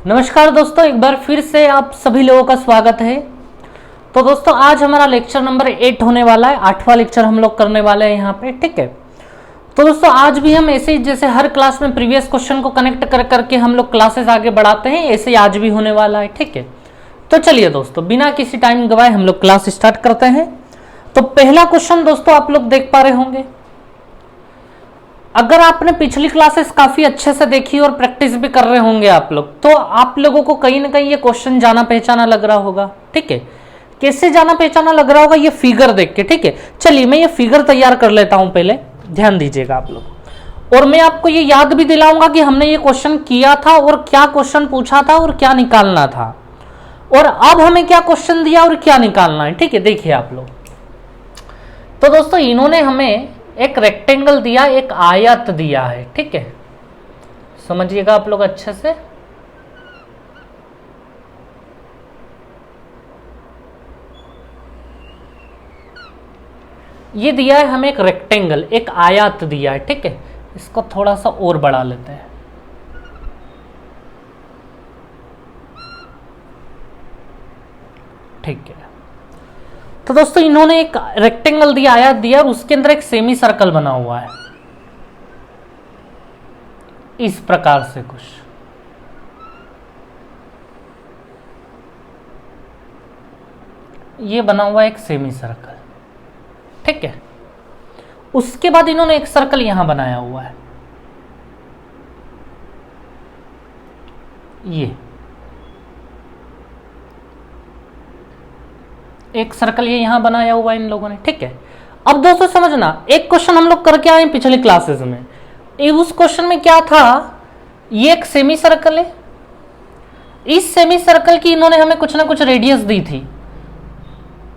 नमस्कार दोस्तों, एक बार फिर से आप सभी लोगों का स्वागत है। तो दोस्तों आज हमारा लेक्चर नंबर 8 होने वाला है। 8वां लेक्चर हम लोग करने वाले हैं यहाँ पे, ठीक है। तो दोस्तों आज भी हम ऐसे ही जैसे हर क्लास में प्रीवियस क्वेश्चन को कनेक्ट कर करके हम लोग क्लासेस आगे बढ़ाते हैं, ऐसे ही आज भी होने वाला है, ठीक है। तो चलिए दोस्तों बिना किसी टाइम गवाए हम लोग क्लास स्टार्ट करते हैं। तो पहला क्वेश्चन दोस्तों आप लोग देख पा रहे होंगे। अगर आपने पिछली क्लासेस काफी अच्छे से देखी और प्रैक्टिस भी कर रहे होंगे आप लोग, तो आप लोगों को कहीं ना कहीं ये क्वेश्चन जाना पहचाना लग रहा होगा, ठीक है। कैसे जाना पहचाना लग रहा होगा? ये फिगर देख के, ठीक है। चलिए मैं ये फिगर तैयार कर लेता हूं, पहले ध्यान दीजिएगा आप लोग। और मैं आपको ये याद भी दिलाऊंगा कि हमने ये क्वेश्चन किया था और क्या क्वेश्चन पूछा था और क्या निकालना था, और अब हमें क्या क्वेश्चन दिया और क्या निकालना है, ठीक है। देखिए आप लोग, तो दोस्तों इन्होंने हमें एक रेक्टेंगल दिया, एक आयत दिया है, ठीक है। समझिएगा आप लोग अच्छे से। ये दिया है हमें एक रेक्टेंगल, एक आयत दिया है, ठीक है। इसको थोड़ा सा और बढ़ा लेते हैं, ठीक है। तो दोस्तों इन्होंने एक रेक्टेंगल दिया, आयत दिया, और उसके अंदर एक सेमी सर्कल बना हुआ है इस प्रकार से कुछ। ये बना हुआ है एक सेमी सर्कल, ठीक है। उसके बाद इन्होंने एक सर्कल यहां बनाया हुआ है, ये एक सर्कल ये यहां बनाया हुआ है इन लोगों ने, ठीक है। अब दोस्तों समझना, एक क्वेश्चन हम लोग करके आए पिछले क्लासेस में। उस क्वेश्चन में क्या था? ये एक सेमी सर्कल है, इस सेमी सर्कल की इन्होंने हमें कुछ ना कुछ रेडियस दी थी।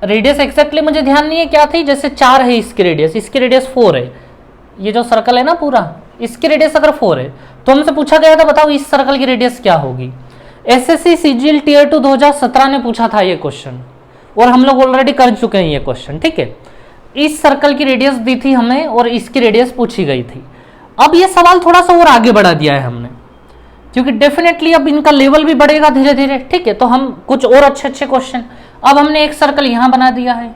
रेडियस एक्जैक्टली मुझे ध्यान नहीं है क्या थी, जैसे 4 है इसकी रेडियस 4 है। ये जो सर्कल है ना पूरा, इसकी रेडियस अगर 4 है तो हमसे पूछा गया था बताओ इस सर्कल की रेडियस क्या होगी। एसएससी सीजीएल टियर 2 2017 ने पूछा था ये क्वेश्चन, और हम लोग ऑलरेडी कर चुके हैं ये क्वेश्चन, ठीक है। इस सर्कल की रेडियस दी थी हमें और इसकी रेडियस पूछी गई थी। अब ये सवाल थोड़ा सा और आगे बढ़ा दिया है हमने, क्योंकि डेफिनेटली अब इनका लेवल भी बढ़ेगा धीरे धीरे, ठीक है। तो हम कुछ और अच्छे अच्छे क्वेश्चन, अब हमने एक सर्कल यहां बना दिया है,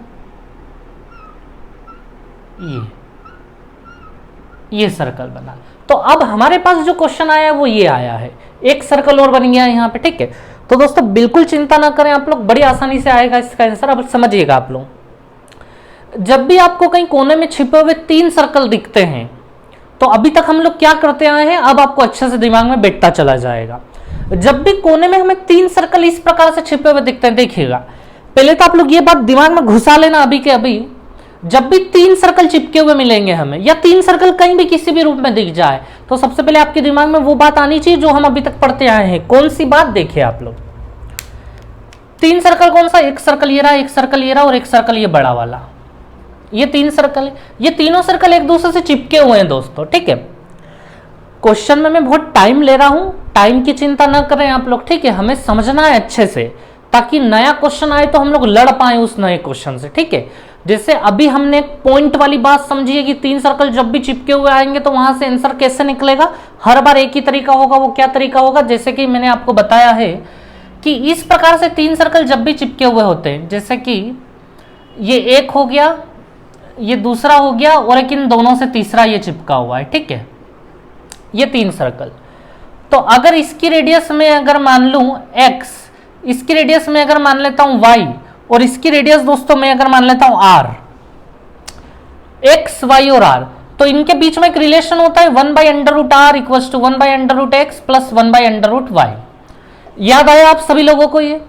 ये सर्कल बना। तो अब हमारे पास जो क्वेश्चन आया है वो ये आया है, एक सर्कल और बन गया यहां पे, ठीक है। तो दोस्तों बिल्कुल चिंता ना करें आप लोग, बड़ी आसानी से आएगा इसका आंसर। अब समझिएगा आप लोग, जब भी आपको कहीं कोने में छिपे हुए 3 सर्कल दिखते हैं, तो अभी तक हम लोग क्या करते आए हैं, अब आपको अच्छे से दिमाग में बैठता चला जाएगा। जब भी कोने में हमें 3 सर्कल इस प्रकार से छिपे हुए दिखते हैं, देखिएगा पहले तो आप लोग ये बात दिमाग में घुसा लेना अभी के अभी, जब भी 3 सर्कल चिपके हुए मिलेंगे हमें, या 3 सर्कल कहीं भी किसी भी रूप में दिख जाए, तो सबसे पहले आपके दिमाग में वो बात आनी चाहिए जो हम अभी तक पढ़ते आए हैं। कौन सी बात? देखिए आप लोग, 3 सर्कल कौन सा? एक सर्कल ये रहा, एक सर्कल ये रहा, और एक सर्कल ये बड़ा वाला, ये 3 सर्कल है। ये तीनों सर्कल एक दूसरे से चिपके हुए हैं दोस्तों, ठीक है। क्वेश्चन में मैं बहुत टाइम ले रहा हूं, टाइम की चिंता ना करें आप लोग, ठीक है। हमें समझना है अच्छे से, ताकि नया क्वेश्चन आए तो हम लोग लड़ पाए उस नए क्वेश्चन से, ठीक है। जैसे अभी हमने पॉइंट वाली बात समझी है कि 3 सर्कल जब भी चिपके हुए आएंगे तो वहां से आंसर कैसे निकलेगा, हर बार एक ही तरीका होगा। वो क्या तरीका होगा? जैसे कि मैंने आपको बताया है कि इस प्रकार से 3 सर्कल जब भी चिपके हुए होते हैं, जैसे कि ये एक हो गया, ये दूसरा हो गया, और एक इन दोनों से तीसरा ये चिपका हुआ है, ठीक है। ये 3 सर्कल, तो अगर इसकी रेडियस में अगर मान लूं x, इसकी रेडियस में अगर मान लेता हूं y, और इसकी रेडियस दोस्तों मैं अगर मान लेता हूं r, x, y और r, तो इनके बीच में एक रिलेशन होता है 1/√r equals to 1/√x plus 1/√y। याद आया आप सभी लोगों को ये?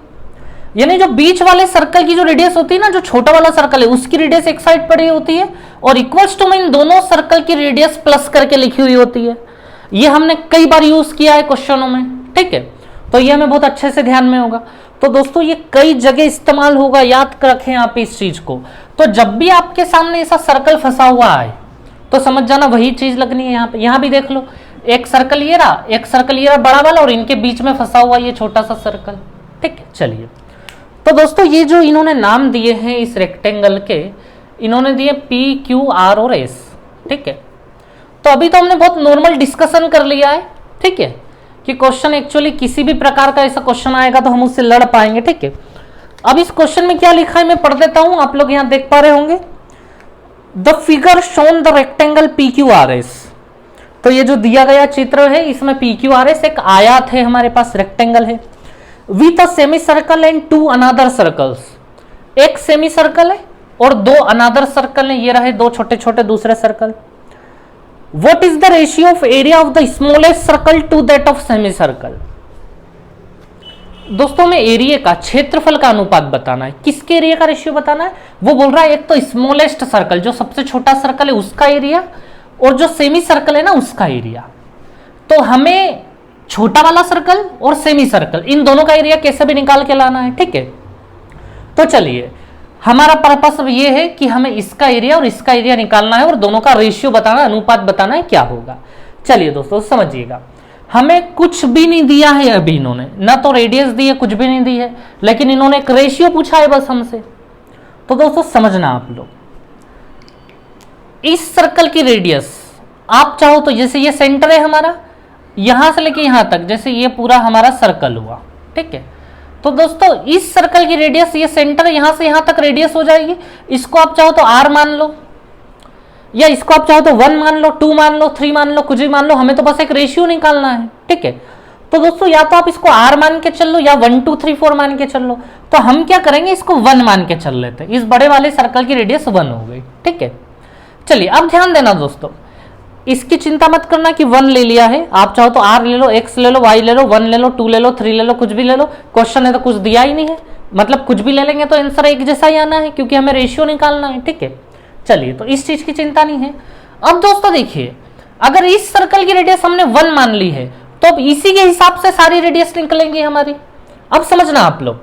यानी जो बीच वाले सर्कल की जो रेडियस होती है ना, जो छोटा वाला सर्कल है उसकी रेडियस एक साइड पड़ी होती है, और इक्वल्स टू में इन दोनों सर्कल की रेडियस प्लस करके लिखी हुई होती है। ये हमने कई बार यूज किया है क्वेश्चनों में, ठीक है। तो ये हमें बहुत अच्छे से ध्यान में होगा। तो दोस्तों ये कई जगह इस्तेमाल होगा, याद रखें आप इस चीज को। तो जब भी आपके सामने ऐसा सर्कल फंसा हुआ है तो समझ जाना वही चीज लगनी है यहाँ पे। यहाँ भी देख लो, एक सर्कल ये रहा, एक सर्कल ये रहा बड़ा वाला, और इनके बीच में फंसा हुआ ये छोटा सा सर्कल, ठीक है। चलिए, तो दोस्तों ये जो इन्होंने नाम दिए हैं इस रेक्टेंगल के, इन्होंने दिए P, Q, R और S, ठीक है। तो अभी तो हमने बहुत नॉर्मल डिस्कशन कर लिया है, ठीक है, कि क्वेश्चन एक्चुअली किसी भी प्रकार का ऐसा क्वेश्चन आएगा तो हम उससे लड़ पाएंगे, ठीक है। अब इस क्वेश्चन में क्या लिखा है मैं पढ़ देता हूं, आप लोग यहां देख पा रहे होंगे, the figure shown the rectangle P Q R S. तो ये जो दिया गया चित्र है इसमें पी क्यू आर एस एक आयत है, हमारे पास रेक्टेंगल है, with a semi circle and 2 another circles. एक सेमी सर्कल है और 2 अनदर सर्कल है, ये रहे 2 छोटे छोटे दूसरे circle. What is the ratio of area of the smallest circle to that of semi circle. दोस्तों में एरिया का, क्षेत्रफल का अनुपात बताना है। किसके एरिया का रेशियो बताना है? वो बोल रहा है एक तो स्मॉलेस्ट सर्कल, जो सबसे छोटा सर्कल है उसका एरिया, और जो सेमी सर्कल है ना उसका एरिया। तो हमें छोटा वाला सर्कल और सेमी सर्कल इन दोनों का एरिया कैसे भी निकाल के लाना है, ठीक है। तो चलिए हमारा पर्पस अब ये है कि हमें इसका एरिया और इसका एरिया निकालना है और दोनों का रेशियो बताना, अनुपात बताना है क्या होगा। चलिए दोस्तों समझिएगा, हमें कुछ भी नहीं दिया है अभी इन्होंने, ना तो रेडियस दी है, कुछ भी नहीं दी है, लेकिन इन्होंने एक रेशियो पूछा है बस हमसे। तो दोस्तों समझना आप लोग, इस सर्कल की रेडियस आप चाहो तो, जैसे ये सेंटर है हमारा, यहां से लेके यहां तक, जैसे ये पूरा हमारा सर्कल हुआ, ठीक है। तो दोस्तों इस सर्कल की रेडियस, ये सेंटर यहां से यहां तक रेडियस हो जाएगी। इसको आप चाहो तो r मान लो, या इसको आप चाहो तो 1 मान लो, 2 मान लो, 3 मान लो, कुछ भी मान लो, हमें तो बस एक रेशियो निकालना है, ठीक है। तो दोस्तों या तो आप इसको r मान के चल लो या 1 2 3 4 मान के चल लो। तो हम क्या करेंगे, इसको 1 मान के चल लेते हैं। इस बड़े वाले सर्कल की रेडियस 1 हो गई, ठीक है। चलिए अब ध्यान देना दोस्तों, इसकी चिंता मत करना कि 1 ले लिया है, आप चाहो तो r ले लो, x ले लो, y ले लो, 1 ले लो, 2 ले लो, 3 ले लो, कुछ भी ले लो। क्वेश्चन है तो कुछ दिया ही नहीं है, मतलब कुछ भी ले लेंगे तो आंसर एक जैसा ही आना है, क्योंकि हमें रेशियो निकालना है, ठीक है। चलिए तो इस चीज की चिंता नहीं है। अब दोस्तों देखिए, अगर इस सर्कल की रेडियस हमने 1 मान ली है तो अब इसी के हिसाब से सारी रेडियस निकलेंगी हमारी। अब समझना आप लोग,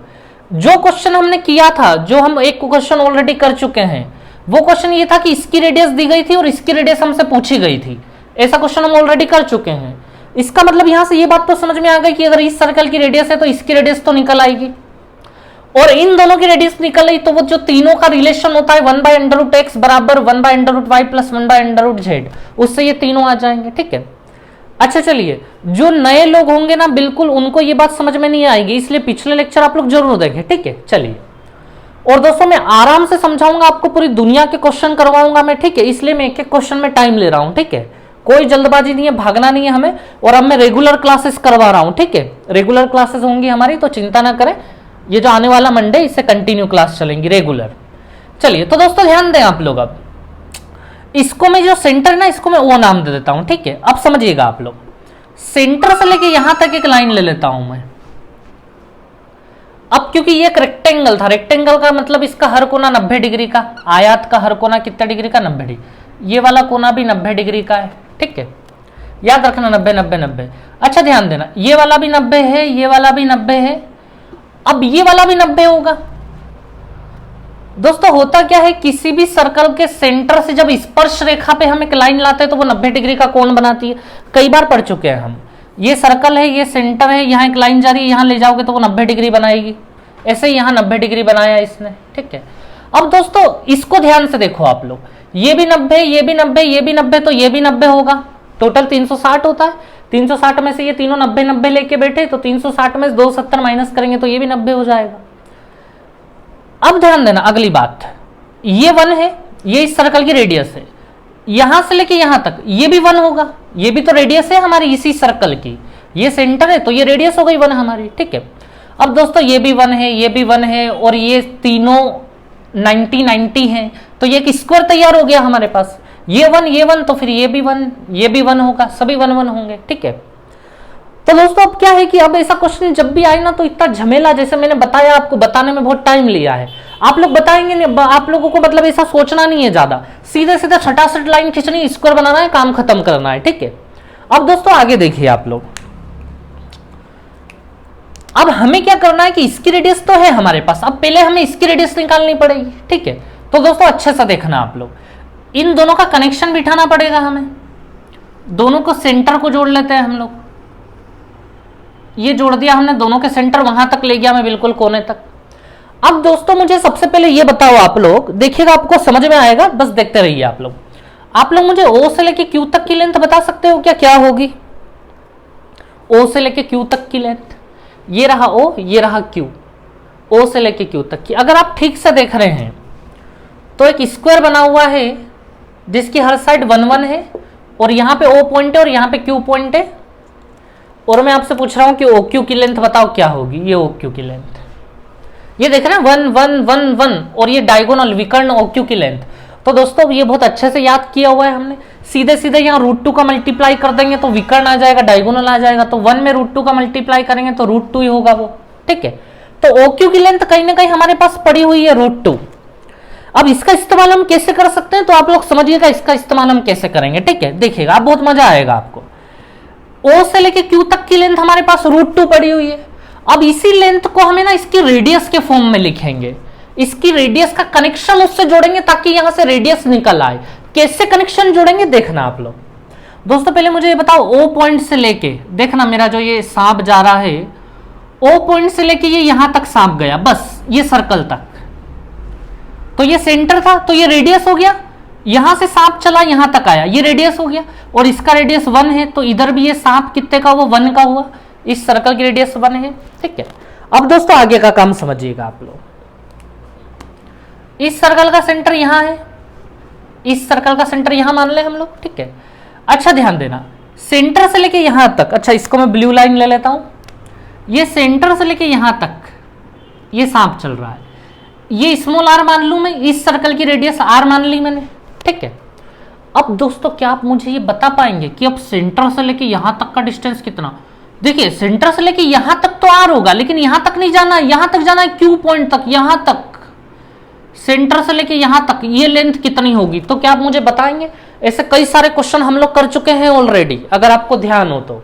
जो क्वेश्चन हमने किया था, जो हम एक क्वेश्चन ऑलरेडी कर चुके हैं, वो क्वेश्चन ये था कि इसकी रेडियस दी गई थी और इसकी रेडियस हमसे पूछी गई थी। ऐसा क्वेश्चन हम ऑलरेडी कर चुके हैं। इसका मतलब यहां से ये बात तो समझ में आ गई कि अगर इस सर्कल की रेडियस है तो इसकी रेडियस तो निकल आएगी, और इन दोनों की रेडियस निकल आई तो वो जो तीनों का रिलेशन होता है 1/√x बराबर 1/√y प्लस 1/√z, उससे ये तीनों आ जाएंगे, ठीक है। अच्छा चलिए, जो नए लोग होंगे ना बिल्कुल उनको ये बात समझ में नहीं आएगी, इसलिए पिछले लेक्चर आप लोग जरूर देखें, ठीक है। चलिए, और दोस्तों मैं आराम से समझाऊंगा आपको, पूरी दुनिया के क्वेश्चन करवाऊंगा मैं, ठीक है। इसलिए मैं एक एक क्वेश्चन में टाइम ले रहा हूं, ठीक है। कोई जल्दबाजी नहीं है, भागना नहीं है हमें। और अब मैं रेगुलर क्लासेस करवा रहा हूं, ठीक है। रेगुलर क्लासेस होंगी हमारी, तो चिंता ना करें। ये जो आने वाला मंडे, इससे कंटिन्यू क्लास चलेंगी रेगुलर। चलिए तो दोस्तों ध्यान दें आप लोग, अब इसको मैं जो सेंटर ना, इसको मैं ओ नाम दे देता हूं, ठीक है। अब समझिएगा आप लोग, सेंटर से लेके यहां तक एक लाइन ले लेता हूं मैं। अब क्योंकि ये एक रेक्टेंगल था, रेक्टेंगल का मतलब इसका हर कोना 90 डिग्री का, आयत का हर कोना कितना डिग्री का, 90 डिग्री। ये वाला कोना भी 90 डिग्री का है, ठीक है। याद रखना 90 90 90। अच्छा ध्यान देना, ये वाला भी 90 है, ये वाला भी 90 है, अब ये वाला भी 90 होगा। दोस्तों होता क्या है, किसी भी सर्कल के सेंटर से जब स्पर्श रेखा पे हम एक लाइन लाते हैं तो वो 90 डिग्री का कोण बनाती है। कई बार पढ़ चुके हैं हम। ये सर्कल है, ये सेंटर है, यहाँ एक लाइन जा रही है, यहाँ ले जाओगे तो वो 90 डिग्री बनाएगी। ऐसे ही यहाँ 90 डिग्री बनाया इसने, ठीक है। अब दोस्तों इसको ध्यान से देखो आप लोग, ये भी 90, ये भी 90, ये भी 90, तो ये भी 90 होगा। टोटल 360 होता है। 360 में से ये तीनों 90 90 लेके बैठे, तो 360 में से 270 माइनस करेंगे तो ये भी 90 हो जाएगा। अब ध्यान देना अगली बात, ये 1 है, ये इस सर्कल की रेडियस है, यहां से लेके यहां तक ये भी 1 होगा। ये भी तो रेडियस है हमारी इसी सर्कल की, ये सेंटर है तो ये रेडियस हो गई 1 हमारी, ठीक है। अब दोस्तों ये भी 1 है, ये भी 1 है, और ये तीनों 90 90 है, तो ये एक स्क्वायर तैयार हो गया हमारे पास। ये 1 तो फिर ये भी 1, ये भी 1 होगा, सभी 1 1 होंगे, ठीक है। तो दोस्तों अब क्या है कि अब ऐसा क्वेश्चन जब भी आए ना तो इतना झमेला, जैसे मैंने बताया आपको, बताने में बहुत टाइम लिया है। आप लोग बताएंगे नहीं, आप लोगों को मतलब ऐसा सोचना नहीं है ज्यादा, सीधे सीधे छटाछट लाइन खींचनी, स्क्वायर बनाना है, काम खत्म करना है, ठीक है। अब दोस्तों आगे देखिए आप लोग, अब हमें क्या करना है कि इसकी रेडियस तो है हमारे पास, अब पहले हमें इसकी रेडियस निकालनी पड़ेगी, ठीक है। तो दोस्तों अच्छे से देखना आप लोग, इन दोनों का कनेक्शन बिठाना पड़ेगा हमें। दोनों को सेंटर को जोड़ लेते हैं हम लोग। ये जोड़ दिया हमने, दोनों के सेंटर वहां तक ले गया मैं, बिल्कुल कोने तक। अब दोस्तों मुझे सबसे पहले ये बताओ आप लोग, देखिएगा आपको समझ में आएगा, बस देखते रहिए आप लोग। आप लोग मुझे ओ से लेके क्यू तक की लेंथ बता सकते हो क्या, क्या होगी? ओ से लेके क्यू तक की लेंथ, ये रहा ओ, ये रहा क्यू, ओ से लेके क्यू तक की। अगर आप ठीक से देख रहे हैं तो एक स्क्वायर बना हुआ है जिसकी हर साइड 1 1 है, और यहां पे ओ पॉइंट है और यहां पे क्यू पॉइंट है, और मैं आपसे पूछ रहा हूं कि ओ क्यू की लेंथ बताओ क्या होगी। ये ओ क्यू की लेंथ, ये देख रहे हैं 1 1 1 1, और ये डायगोनल विकर्ण ओ क्यू की लेंथ। तो दोस्तों ये बहुत अच्छे से याद किया हुआ है हमने। सीधे सीधे यहाँ √2 का मल्टीप्लाई कर देंगे तो विकर्ण आ जाएगा, डायगोनल आ जाएगा, तो 1 में √2 का मल्टीप्लाई करेंगे तो √2 ही होगा वो, ठीक है। तो ओ क्यू की लेंथ कहीं ना कहीं हमारे पास पड़ी हुई है √2। अब इसका इस्तेमाल हम कैसे कर सकते हैं, तो आप लोग समझिएगा इसका इस्तेमाल हम कैसे करेंगे, ठीक है। देखिएगा आप, बहुत मजा आएगा आपको। ओ से लेके क्यू तक की लेंथ हमारे पास √2 पड़ी हुई है। अब इसी लेंथ को हमें ना इसकी रेडियस के फॉर्म में लिखेंगे, इसकी रेडियस का कनेक्शन उससे जोड़ेंगे ताकि यहां से रेडियस निकल आए। कैसे कनेक्शन जोड़ेंगे देखना आप लोग। दोस्तों पहले मुझे ये बताओ, ओ पॉइंट से लेके, देखना मेरा जो ये सांप जा रहा है, ओ पॉइंट से लेके ये यहां तक सांप गया, बस ये सर्कल तक, तो ये सेंटर था, तो ये रेडियस हो गया। यहां से सांप चला यहां तक आया, ये रेडियस हो गया, और इसका रेडियस 1 है, तो इधर भी ये सांप कितने का हुआ, 1 का हुआ। इस सर्कल की रेडियस 1 है, ठीक है। अब दोस्तों आगे का काम समझिएगा आप लोग। इस सर्कल का सेंटर यहां है, इस सर्कल का सेंटर यहां मान ले हम लोग, ठीक है। अच्छा ध्यान देना, सेंटर से लेके यहां तक, अच्छा इसको मैं ब्लू लाइन ले लेता हूं, ये सेंटर से लेके यहां तक ये सांप चल रहा है, ये स्मॉल r मान लूं मैं, इस सर्कल की रेडियस r मान ली मैंने, ठीक है। अब दोस्तों क्या आप मुझे ये बता पाएंगे कि अब सेंटर से लेके यहां तक का डिस्टेंस कितना। देखिए सेंटर से लेके यहां तक तो r होगा, लेकिन यहां तक नहीं जाना, यहां तक जाना है क्यू पॉइंट तक, यहां तक, सेंटर से लेके यहां तक ये लेंथ कितनी होगी। तो क्या आप मुझे बताएंगे। ऐसे कई सारे क्वेश्चन हम लोग कर चुके हैं ऑलरेडी, अगर आपको ध्यान हो तो।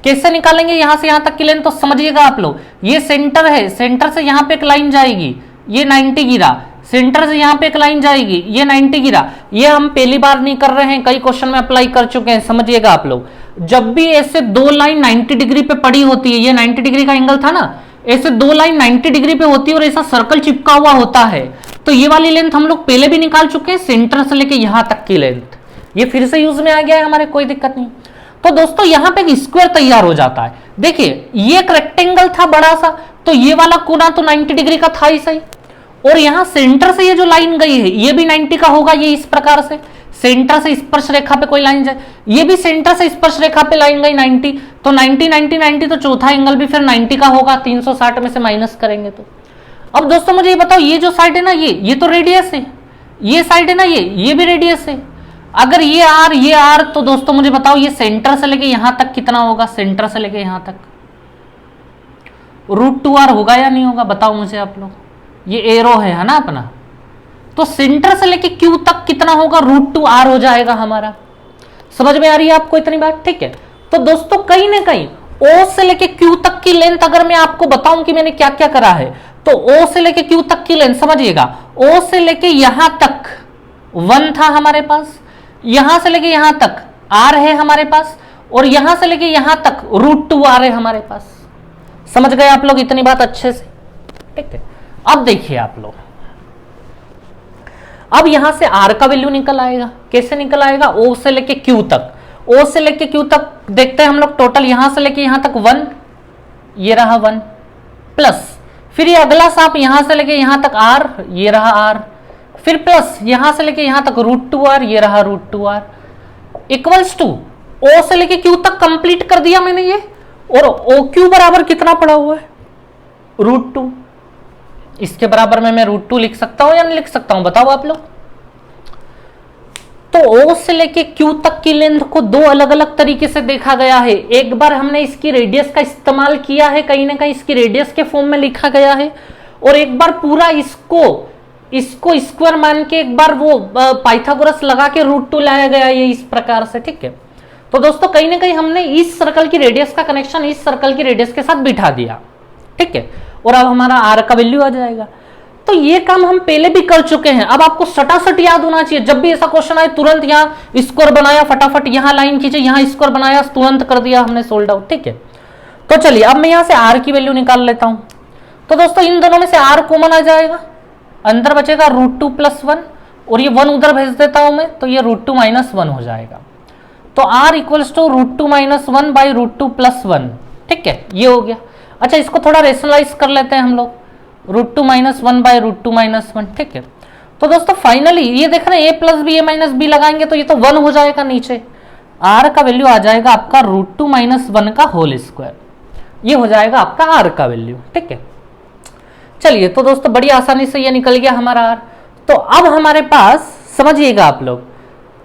कैसे निकालेंगे यहां से यहां तक की लेंथ, तो समझिएगा आप लोग। ये सेंटर है, सेंटर से यहां पे एक लाइन जाएगी, ये 90 गिरा, सेंटर से यहां पे एक लाइन जाएगी, ये 90 गिरा। ये हम पहली बार नहीं कर रहे हैं, कई क्वेश्चन में अप्लाई कर चुके हैं, समझिएगा आप लोग। जब भी ऐसे दो लाइन 90 डिग्री पे पड़ी होती है, ये 90 डिग्री का एंगल था ना, ऐसे दो लाइन 90 डिग्री पे होती है और ऐसा सर्कल चिपका हुआ होता है, तो ये वाली लेंथ हम लोग पहले भी निकाल चुके हैं, सेंटर से लेके यहां तक की लेंथ। ये फिर से यूज में आ गया है हमारे, कोई दिक्कत नहीं। तो दोस्तों यहां पे एक स्क्वायर तैयार हो जाता है। देखिए ये एक रेक्टेंगल था बड़ा सा, तो ये वाला कोना तो 90 डिग्री का था ही सही, और यहां सेंटर से ये जो लाइन गई है ये भी 90 का होगा। ये इस प्रकार से सेंटर से स्पर्श रेखा पे कोई लाइन जाए, ये भी सेंटर से स्पर्श रेखा पे लाइन गई 90, तो 90 90 90, तो चौथा एंगल भी फिर 90 का होगा, 360 में से माइनस करेंगे तो। अब दोस्तों मुझे ये बताओ, ये जो साइड है ना, ये तो रेडियस है, ये साइड है ना, ये भी रेडियस है। अगर ये आर, तो दोस्तों मुझे बताओ ये सेंटर से लेके यहां तक कितना होगा, सेंटर से लेके यहां तक √2r होगा या नहीं होगा, बताओ मुझे आप लोग। ये एरो है ना अपना, तो सेंटर से लेके क्यू तक कितना होगा, √2r हो जाएगा हमारा। समझ में आ रही है आपको इतनी बात, ठीक है। तो दोस्तों कहीं ना कहीं O से लेके Q तक की लेंथ अगर मैं आपको बताऊं कि मैंने क्या क्या करा है, तो O से लेके Q तक की लेंथ समझिएगा, O से लेके यहां तक 1 था हमारे पास, यहां से लेके यहां तक R है हमारे पास, और यहां से लेके यहां तक √2r है हमारे पास। समझ गए आप लोग इतनी बात अच्छे से, ठीक है। अब देखिए आप लोग, अब यहां से R का वैल्यू निकल आएगा। कैसे निकल आएगा, O से लेके Q तक, O से लेके Q तक देखते हैं हम लोग, टोटल यहां से लेके यहां तक 1, ये रहा 1, प्लस फिर ये अगला सांप यहां से लेके यहां तक R, ये रहा R, फिर प्लस यहां से लेके यहां तक √2r, ये रहा √2r, इक्वल्स टू O से लेके Q तक कंप्लीट कर दिया मैंने ये, और OQ बराबर कितना पड़ा हुआ है, √2। इसके बराबर में मैं √2 लिख सकता हूं या नहीं लिख सकता हूं, बताओ आप लोग। तो O से लेके Q तक की लेंथ को दो अलग अलग तरीके से देखा गया है। एक बार हमने इसकी रेडियस का इस्तेमाल किया है, कहीं ना कहीं इसकी रेडियस के फॉर्म में लिखा गया है, और एक बार पूरा इसको स्क्वायर मान के एक बार वो पाइथागोरस लगा के √2 लाया गया है, ये इस प्रकार से, ठीक है। तो दोस्तों कहीं ना कहीं हमने इस सर्कल की रेडियस का कनेक्शन इस सर्कल की रेडियस के साथ बिठा दिया, ठीक है, और अब हमारा R का वैल्यू आ जाएगा। तो ये काम हम पहले भी कर चुके हैं, अब आपको सटासट याद होना चाहिए। जब भी ऐसा क्वेश्चन आए तुरंत यहाँ स्क्वायर बनाया, फटाफट यहाँ लाइन खींचे, यहाँ स्क्वायर बनाया, तुरंत कर दिया हमने सोल्ड आउट, ठीक है। तो चलिए अब मैं यहाँ से R की वैल्यू निकाल लेता हूं। तो दोस्तों इन दोनों में से R कॉमन आ जाएगा, अंदर बचेगा √2 + 1, और ये 1 उधर भेज देता हूं मैं, तो ये √2 - 1 हो जाएगा। तो R = √2 - 1 / √2 + 1, ठीक है, ये हो गया। अच्छा, इसको थोड़ा रेशनलाइज कर लेते हैं हम लोग, √2 - 1 बाय √2 - 1, ठीक है। तो दोस्तों फाइनली ये देख रहे हैं a plus B a minus B लगाएंगे तो ये तो 1 हो जाएगा, नीचे r का वैल्यू आ जाएगा आपका √2 - 1 का होल स्क्वायर, ये हो जाएगा आपका r का वैल्यू, ठीक है। चलिए, तो दोस्तों बड़ी आसानी से ये निकल गया हमारा r। तो अब हमारे पास समझिएगा आप लोग,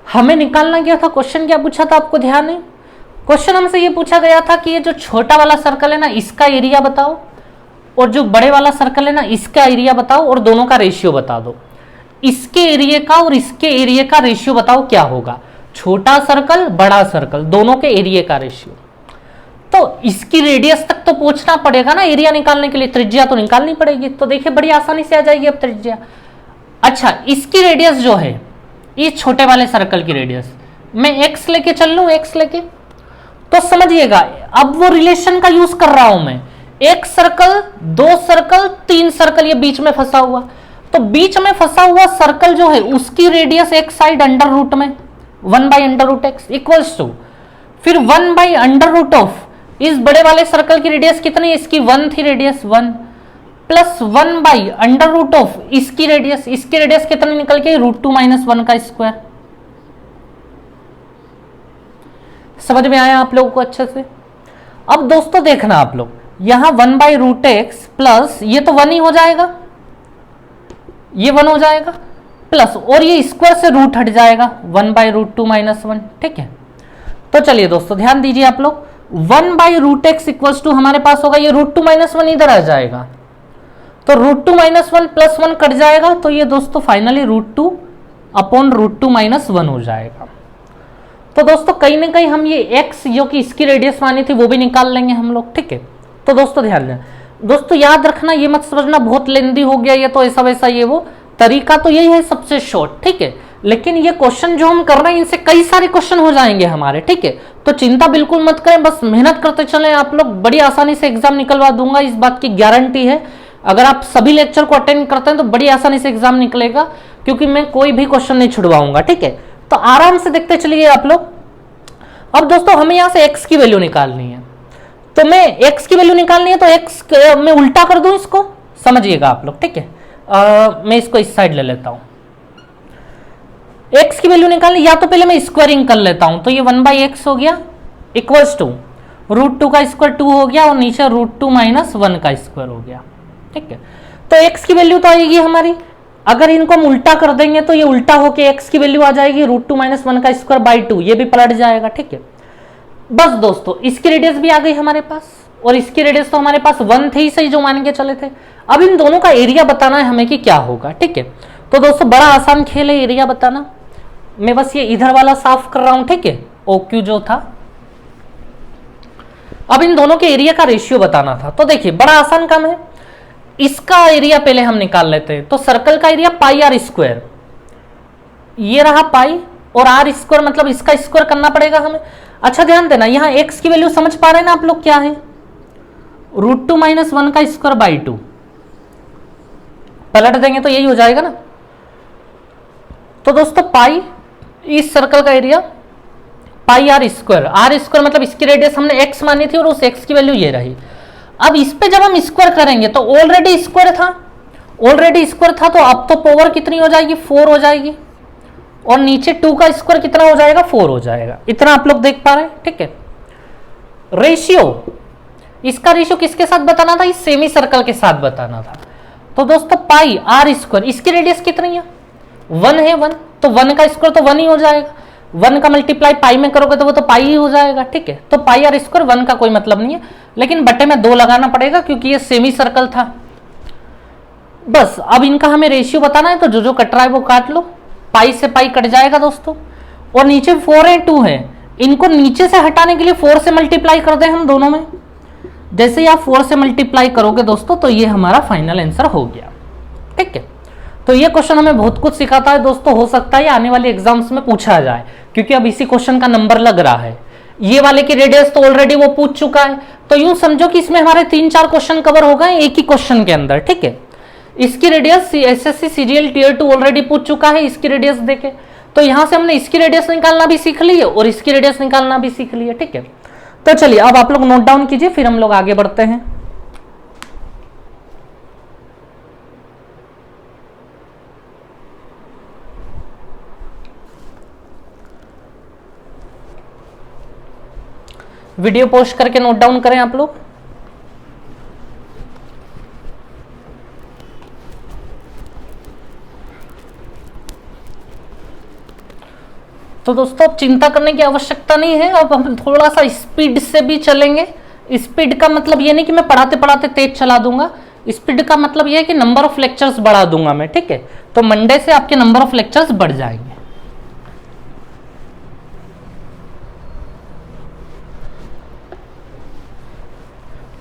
हमें निकालना क्या था, क्वेश्चन क्या पूछा था आपको ध्यान है? क्वेश्चन हमसे ये पूछा गया था कि ये जो छोटा वाला सर्कल है ना इसका एरिया बताओ, और जो बड़े वाला सर्कल है ना इसका एरिया बताओ, और दोनों का रेशियो बता दो। इसके एरिया का और इसके एरिया का रेशियो बताओ क्या होगा, छोटा सर्कल बड़ा सर्कल दोनों के एरिया का रेशियो। तो इसकी रेडियस तक तो पहुंचना पड़ेगा ना एरिया निकालने के लिए, त्रिज्या तो निकालनी पड़ेगी। तो देखिए बड़ी आसानी से आ जाएगी अब त्रिज्या। अच्छा, इसकी रेडियस जो है, ये छोटे वाले सर्कल की रेडियस, मैं x लेके चल लूं, x लेके, तो समझिएगा अब वो रिलेशन का यूज कर रहा हूं मैं, एक सर्कल, दो सर्कल, तीन सर्कल, ये बीच में फंसा हुआ। तो बीच में फंसा हुआ सर्कल जो है उसकी रेडियस एक साइड अंडर रूट में 1/√x इक्वल्स टू, फिर 1/√ऑफ इस बड़े वाले सर्कल की रेडियस कितनी है, इसकी 1 थी रेडियस 1, प्लस 1/√ऑफ इसकी रेडियस कितनी निकल के √2 - 1 का स्क्वायर। समझ में आया आप लोगों को अच्छे से? अब दोस्तों देखना आप लोग, यहां 1/√x प्लस ये तो 1 ही हो जाएगा, ये 1 हो जाएगा, प्लस और ये स्क्वायर से रूट हट जाएगा 1/√2 - 1, ठीक है। तो चलिए दोस्तों ध्यान दीजिए आप लोग, 1/√x इक्वल्स टू हमारे पास होगा ये √2 - 1 इधर आ जाएगा, तो √2 - 1 प्लस 1 कट जाएगा, तो ये दोस्तों फाइनली √2 अपॉन √2 - 1 हो जाएगा। तो दोस्तों कहीं ना कहीं हम ये x जो कि इसकी रेडियस मानी थी वो भी निकाल लेंगे हम लोग, ठीक है। तो दोस्तों ध्यान दें, दोस्तों याद रखना, ये मत समझना बहुत लेंदी हो गया ये तो ऐसा वैसा, ये वो तरीका तो यही है सबसे शॉर्ट, ठीक है। लेकिन ये क्वेश्चन जो हम कर रहे हैं इनसे कई सारे क्वेश्चन हो जाएंगे हमारे, ठीक है। तो चिंता बिल्कुल मत करें, बस मेहनत करते चलें आप लोग, बड़ी आसानी से एग्जाम निकलवा दूंगा, इस बात की गारंटी है। अगर आप सभी लेक्चर को अटेंड करते हैं तो बड़ी आसानी से एग्जाम निकलेगा, क्योंकि मैं कोई भी क्वेश्चन नहीं छुड़वाऊंगा, ठीक है। तो आराम से देखते चलिए आप लोग। अब दोस्तों हमें यहां से x की वैल्यू निकालनी है, तो मैं x की वैल्यू निकालनी है तो x मैं उल्टा कर दूं इसको, समझिएगा आप लोग, ठीक है। मैं इसको इस साइड ले लेता हूं, x की वैल्यू निकालनी, या तो पहले मैं स्क्वायरिंग कर लेता हूं, तो ये 1/x हो गया इक्वल्स टू √2 का स्क्वायर 2 हो गया, और नीचे √2 - 1 का स्क्वायर हो गया, ठीक है। तो x की वैल्यू तो आएगी हमारी, अगर इनको हम उल्टा कर देंगे तो ये उल्टा होके x की वैल्यू आ जाएगी √2 - 1 का स्क्वायर बाई 2, ये भी पलट जाएगा, ठीक है। बस दोस्तों इसकी रेडियस भी आ गई हमारे पास, और इसकी रेडियस तो हमारे पास 1 थी सही जो मान के चले थे। अब इन दोनों का एरिया बताना है हमें कि क्या होगा, ठीक है। तो दोस्तों बड़ा आसान खेल है एरिया बताना, मैं बस ये इधर वाला साफ कर रहा हूं, ठीक है, OQ जो था। अब इन दोनों के एरिया का रेशियो बताना था, तो देखिए बड़ा आसान काम है, इसका एरिया पहले हम निकाल लेते हैं। तो सर्कल का एरिया πr², ये रहा पाई, और r² मतलब इसका स्क्वायर करना पड़ेगा हमें। अच्छा ध्यान देना, यहां x की वैल्यू समझ पा रहे हैं ना आप लोग क्या है, √2 - 1 का स्क्वायर बाई 2, पलट देंगे तो यही हो जाएगा ना। तो दोस्तों पाई, इस सर्कल का एरिया πr², मतलब इसकी रेडियस हमने x मानी थी और उस x की वैल्यू ये रही। अब इस पे जब हम स्क्वायर करेंगे तो ऑलरेडी स्क्वायर था, तो अब तो पावर कितनी हो जाएगी, 4 हो जाएगी, और नीचे 2 का स्क्वायर कितना हो जाएगा, 4 हो जाएगा। इतना आप लोग देख पा रहे हैं, ठीक है। रेशियो, इसका रेशियो किसके साथ बताना था, इस सेमी सर्कल के साथ बताना था। तो दोस्तों πr², इसकी रेडियस कितनी है, 1 है, 1, तो 1 का स्क्वायर तो 1 ही हो जाएगा, 1 का मल्टीप्लाई पाई में करोगे तो वो तो पाई ही हो जाएगा, ठीक है। तो πr², 1 का कोई मतलब नहीं है, लेकिन बटे में 2 लगाना पड़ेगा क्योंकि ये सेमी सर्कल था। बस अब इनका हमें रेशियो बताना है, तो जो जो कट रहा है वो काट लो, पाई से पाई कट जाएगा दोस्तों, और नीचे 4 है 2 है, इनको नीचे से हटाने के लिए 4 से मल्टीप्लाई कर दें हम दोनों में। जैसे ही आप 4 से मल्टीप्लाई करोगे दोस्तों तो ये हमारा फाइनल आंसर हो गया, ठीक है। तो ये क्वेश्चन हमें बहुत कुछ सिखाता है दोस्तों, हो सकता है आने वाले एग्जाम्स में पूछा जाए, क्योंकि अब इसी क्वेश्चन का नंबर लग रहा है। ये वाले की रेडियस तो ऑलरेडी वो पूछ चुका है, तो यूं समझो कि इसमें हमारे 3-4 क्वेश्चन कवर हो गए एक ही क्वेश्चन के अंदर, ठीक है। इसकी radius SSC CGL Tier 2 already पूछ चुका है इसकी रेडियस देके, तो यहां से हमने इसकी रेडियस निकालना भी सीख ली है और इसकी रेडियस निकालना भी सीख ली है, ठीक है। तो चलिए अब आप लोग नोट डाउन कीजिए, फिर हम लोग आगे बढ़ते हैं। वीडियो पोस्ट करके नोट डाउन करें आप लोग। तो दोस्तों चिंता करने की आवश्यकता नहीं है, अब हम थोड़ा सा स्पीड से भी चलेंगे। स्पीड का मतलब ये नहीं कि मैं पढ़ाते पढ़ाते तेज चला दूंगा, स्पीड का मतलब ये है कि नंबर ऑफ लेक्चर्स बढ़ा दूंगा मैं, ठीक है। तो मंडे से आपके नंबर ऑफ लेक्चर्स बढ़ जाएंगे।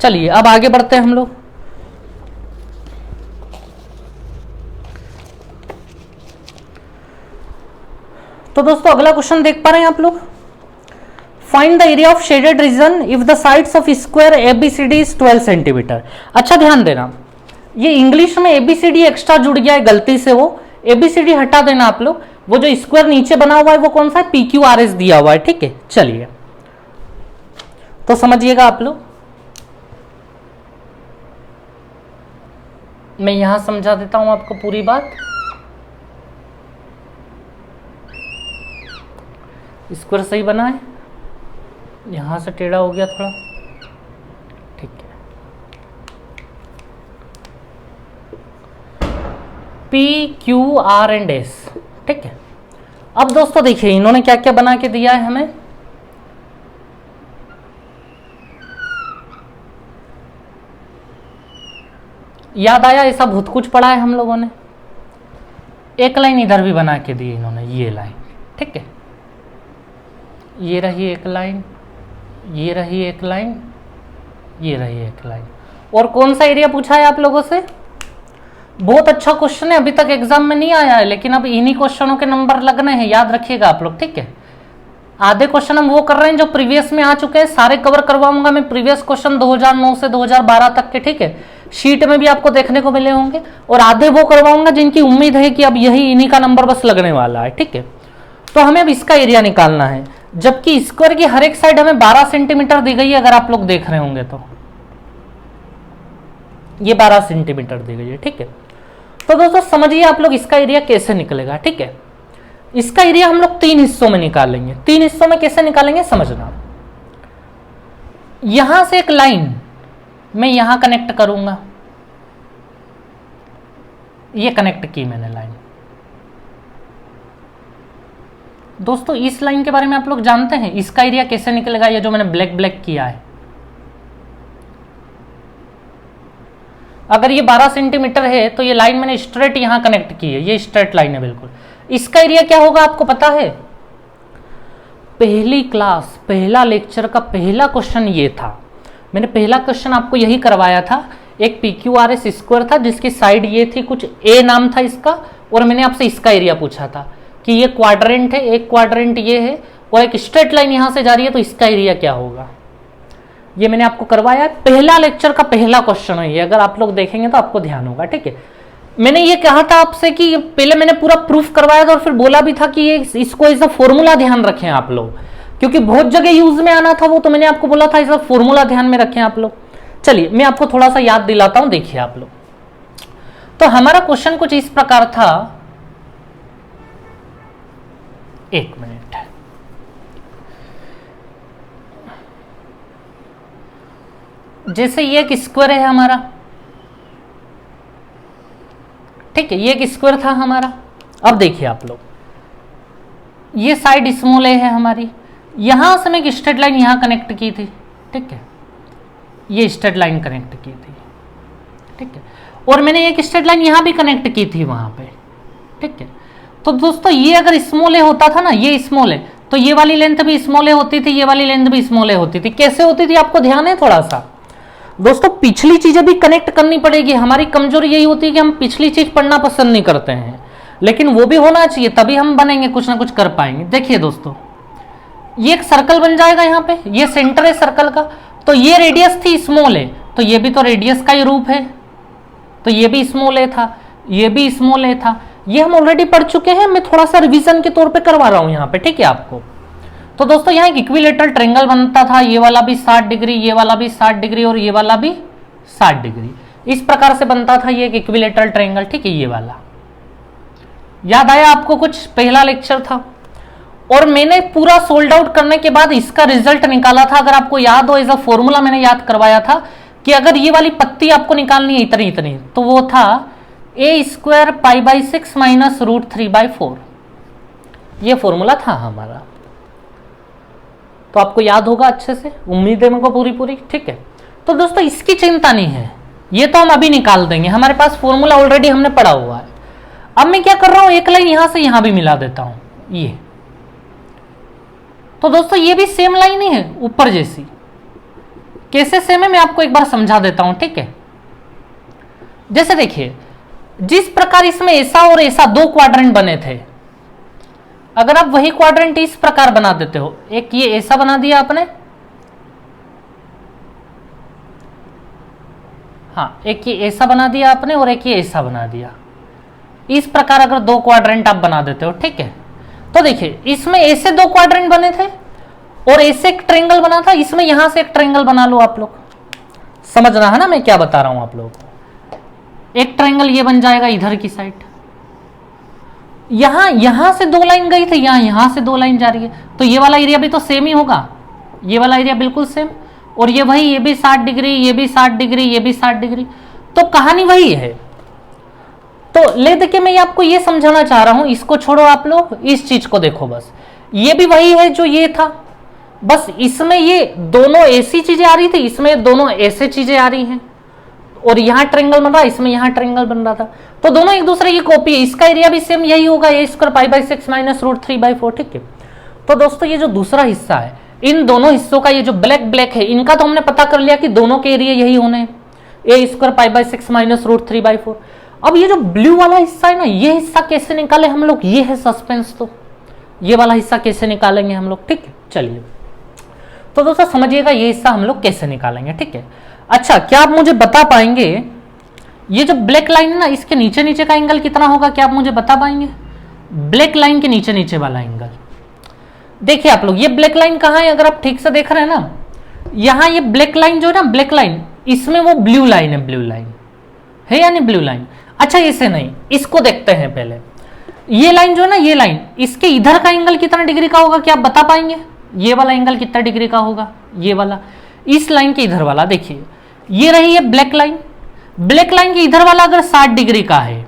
चलिए अब आगे बढ़ते हैं हम लोग। तो दोस्तों अगला क्वेश्चन देख पा रहे हैं आप लोग। Find the area of shaded region if the sides of square ABCD is 12 centimetre. अच्छा ध्यान देना, ये इंग्लिश में एबीसीडी एक्स्ट्रा जुड़ गया है गलती से, वो एबीसीडी हटा देना आप लोग। वो जो स्क्वायर नीचे बना हुआ है वो कौन सा है, PQRS दिया हुआ है, ठीक है। चलिए तो समझिएगा आप लोग, मैं यहां समझा देता हूं आपको पूरी बात। स्क्वायर सही बना है, यहां से टेढ़ा हो गया थोड़ा, ठीक है। PQRS, ठीक है। अब दोस्तों देखिए इन्होंने क्या क्या बना के दिया है हमें। याद आया, ऐसा बहुत कुछ पढ़ा है हम लोगों ने। एक लाइन इधर भी बना के दी इन्होंने, ये लाइन, ठीक है। ये रही एक लाइन, ये रही एक लाइन, ये रही एक लाइन। और कौन सा एरिया पूछा है आप लोगों से? बहुत अच्छा क्वेश्चन है, अभी तक एग्जाम में नहीं आया है, लेकिन अब इन्हीं क्वेश्चनों के नंबर लगने हैं, याद रखिएगा आप लोग, ठीक है। आधे क्वेश्चन हम वो कर रहे हैं जो प्रीवियस में आ चुके हैं, सारे कवर करवाऊंगा मैं प्रीवियस क्वेश्चन 2009 से 2012 तक के, ठीक है। शीट में भी आपको देखने को मिले होंगे, और आधे वो करवाऊंगा जिनकी उम्मीद है कि अब यही इन्हीं का नंबर बस लगने वाला है, ठीक है। तो हमें अब इसका एरिया निकालना है, जबकि स्क्वायर की हर एक साइड हमें 12 सेंटीमीटर दी गई है, अगर आप लोग देख रहे होंगे तो ये 12 सेंटीमीटर दी गई है, ठीक है। तो दोस्तों समझिए आप लोग इसका एरिया कैसे निकलेगा, ठीक है। इसका एरिया हम लोग 3 हिस्सों में निकालेंगे। 3 हिस्सों में कैसे निकालेंगे समझना। यहां से एक लाइन मैं यहां कनेक्ट करूंगा, ये कनेक्ट की मैंने लाइन। दोस्तों इस लाइन के बारे में आप लोग जानते हैं, इसका एरिया कैसे निकलेगा, ये जो मैंने ब्लैक ब्लैक किया है। अगर ये 12 सेंटीमीटर है तो ये लाइन मैंने स्ट्रेट यहां कनेक्ट की है, ये स्ट्रेट लाइन है बिल्कुल। इसका एरिया क्या होगा आपको पता है? पहली क्लास, पहला लेक्चर का पहला क्वेश्चन ये था। मैंने पहला क्वेश्चन आपको यही करवाया था। एक PQRS स्क्वायर था जिसकी साइड ये थी, कुछ A नाम था इसका, और मैंने आपसे इसका एरिया पूछा था कि ये क्वाड्रेंट है, एक क्वाड्रेंट ये है और एक स्ट्रेट लाइन यहां से जा रही है, तो इसका एरिया क्या होगा, ये मैंने आपको करवाया। पहला लेक्चर का पहला क्वेश्चन है ये, अगर आप लोग देखेंगे तो आपको ध्यान होगा, ठीक है। मैंने ये कहा था आपसे कि पहले मैंने पूरा प्रूफ करवाया था और फिर बोला भी था कि ये इसको इसका फॉर्मूला ध्यान रखें आप लोग, क्योंकि बहुत जगह यूज में आना था वो, तो मैंने आपको बोला था इसका फॉर्मूला ध्यान में रखें आप लोग। चलिए मैं आपको थोड़ा सा याद दिलाता हूं, देखिए आप लोग। तो हमारा क्वेश्चन कुछ इस प्रकार था, एक मिनट, जैसे ये एक स्क्वायर है हमारा, ठीक है, ये एक स्क्वायर था हमारा। अब देखिए आप लोग, ये साइड स्मॉल है हमारी, यहां से मैं एक स्ट्रेट लाइन यहां कनेक्ट की थी, ठीक है, ये स्ट्रेट लाइन कनेक्ट की थी, ठीक है, और मैंने एक स्ट्रेट लाइन यहां भी कनेक्ट की थी वहां पे, ठीक है। तो दोस्तों ये अगर स्मॉल ए होता था ना, ये स्मॉल है, तो ये वाली लेंथ भी स्मॉल ए होती थी, ये वाली लेंथ भी स्मॉल ए होती थी। कैसे होती थी आपको ध्यान है थोड़ा सा? दोस्तों पिछली चीजें भी कनेक्ट करनी पड़ेगी। हमारी कमजोरी यही होती है कि हम पिछली चीज पढ़ना पसंद नहीं करते हैं, लेकिन वो भी होना चाहिए, तभी हम बनेंगे, कुछ ना कुछ कर पाएंगे। देखिए दोस्तों, ये एक सर्कल बन जाएगा यहाँ पे, ये सेंटर है सर्कल का, तो ये रेडियस थी स्मॉल है, तो ये भी तो रेडियस का ही रूप है, तो ये भी स्मॉल ए था, ये भी स्मॉल ए था। ये हम ऑलरेडी पढ़ चुके हैं, मैं थोड़ा सा रिवीजन के तौर पे करवा रहा हूं यहाँ पे, ठीक है आपको। तो दोस्तों यहाँ एक इक्विलेटरल ट्रायंगल बनता था, ये वाला भी 60 डिग्री, ये वाला भी 60 डिग्री और ये वाला भी 60 डिग्री, इस प्रकार से बनता था ये एक इक्विलेटरल ट्रायंगल, ठीक है। ये वाला याद आया आपको कुछ, पहला लेक्चर था। और मैंने पूरा सोल्ड आउट करने के बाद इसका रिजल्ट निकाला था, अगर आपको याद हो, एज अ फॉर्मूला मैंने याद करवाया था कि अगर ये वाली पत्ती आपको निकालनी है इतनी इतनी, तो वो था a² π/6 माइनस √3/4, ये फॉर्मूला था हमारा। तो आपको याद होगा अच्छे से, उम्मीद है मेरे को पूरी, ठीक है। तो दोस्तों इसकी चिंता नहीं है, ये तो हम अभी निकाल देंगे, हमारे पास फॉर्मूला ऑलरेडी हमने पढ़ा हुआ है। अब मैं क्या कर रहा हूं, एक लाइन यहां से यहां भी मिला देता हूं, ये। तो दोस्तों ये भी सेम लाइन ही है ऊपर जैसी, कैसे सेम है मैं आपको एक बार समझा देता हूं, ठीक है। जैसे देखिए, जिस प्रकार इसमें ऐसा और ऐसा दो क्वाड्रेंट बने थे, अगर आप वही क्वाड्रेंट इस प्रकार बना देते हो, एक ये ऐसा बना दिया आपने, हाँ एक ये ऐसा बना दिया आपने और एक ये ऐसा बना दिया, इस प्रकार अगर दो क्वाड्रेंट आप बना देते हो, ठीक है। तो देखिए इसमें ऐसे दो क्वाड्रेंट बने थे और ऐसे एक ट्रायंगल बना था, इसमें यहां से एक ट्रायंगल बना लो आप लोग, समझना है ना मैं क्या बता रहा हूं आप लोगों को। एक ट्रायंगल ये बन जाएगा इधर की साइड, यहां से दो लाइन गई थी, यहां से दो लाइन जा रही है, तो ये वाला एरिया भी तो सेम ही होगा, ये वाला एरिया बिल्कुल सेम, और ये वही, ये भी 60 डिग्री, ये भी 60 डिग्री, ये भी 60 डिग्री, तो कहानी वही है। तो ले देखिए मैं आपको ये समझाना चाह रहा हूं, इसको छोड़ो आप लोग, इस चीज को देखो बस, ये भी वही है जो ये था, बस इसमें ये दोनों ऐसी चीजें आ रही थी, इसमें दोनों ऐसे चीजें आ रही हैं, और यहां ट्रायंगल बन रहा, इसमें यहां ट्रायंगल बन रहा था, तो दोनों एक दूसरे की कॉपी है, इसका एरिया भी सेम यही होगा, a² π/6 माइनस √3/4, ठीक है। तो दोस्तों ये जो दूसरा हिस्सा है, इन दोनों हिस्सों का ये जो ब्लैक है, इनका तो हमने पता कर लिया कि दोनों के एरिया यही होने हैं, a² π/6 माइनस √3/4। अब ये जो ब्लू वाला हिस्सा है ना, ये हिस्सा कैसे निकाले हम लोग, ये है सस्पेंस। तो ये वाला हिस्सा कैसे निकालेंगे हम लोग, ठीक है। चलिए तो दोस्तों समझिएगा ये हिस्सा हम लोग कैसे निकालेंगे, ठीक है। अच्छा, क्या आप मुझे बता पाएंगे ये जो ब्लैक लाइन है ना, इसके नीचे नीचे का एंगल कितना होगा, क्या आप मुझे बता पाएंगे? ब्लैक लाइन के नीचे नीचे वाला एंगल देखिए आप लोग, ये ब्लैक लाइन कहाँ है, अगर आप ठीक से देख रहे हैं ना, यहाँ ये ब्लैक लाइन जो है ना, ब्लैक लाइन, इसमें वो ब्लू लाइन है, ब्लू लाइन है या नहीं, ब्लू लाइन। अच्छा इसे नहीं, इसको देखते हैं पहले, ये लाइन जो है ना, ये लाइन, इसके इधर का एंगल कितना डिग्री का होगा, क्या आप बता पाएंगे? ये वाला एंगल कितना डिग्री का होगा, ये वाला, इस लाइन के इधर वाला, देखिए ये रही है ब्लैक लाइन, ब्लैक लाइन के इधर वाला अगर 60 डिग्री का है,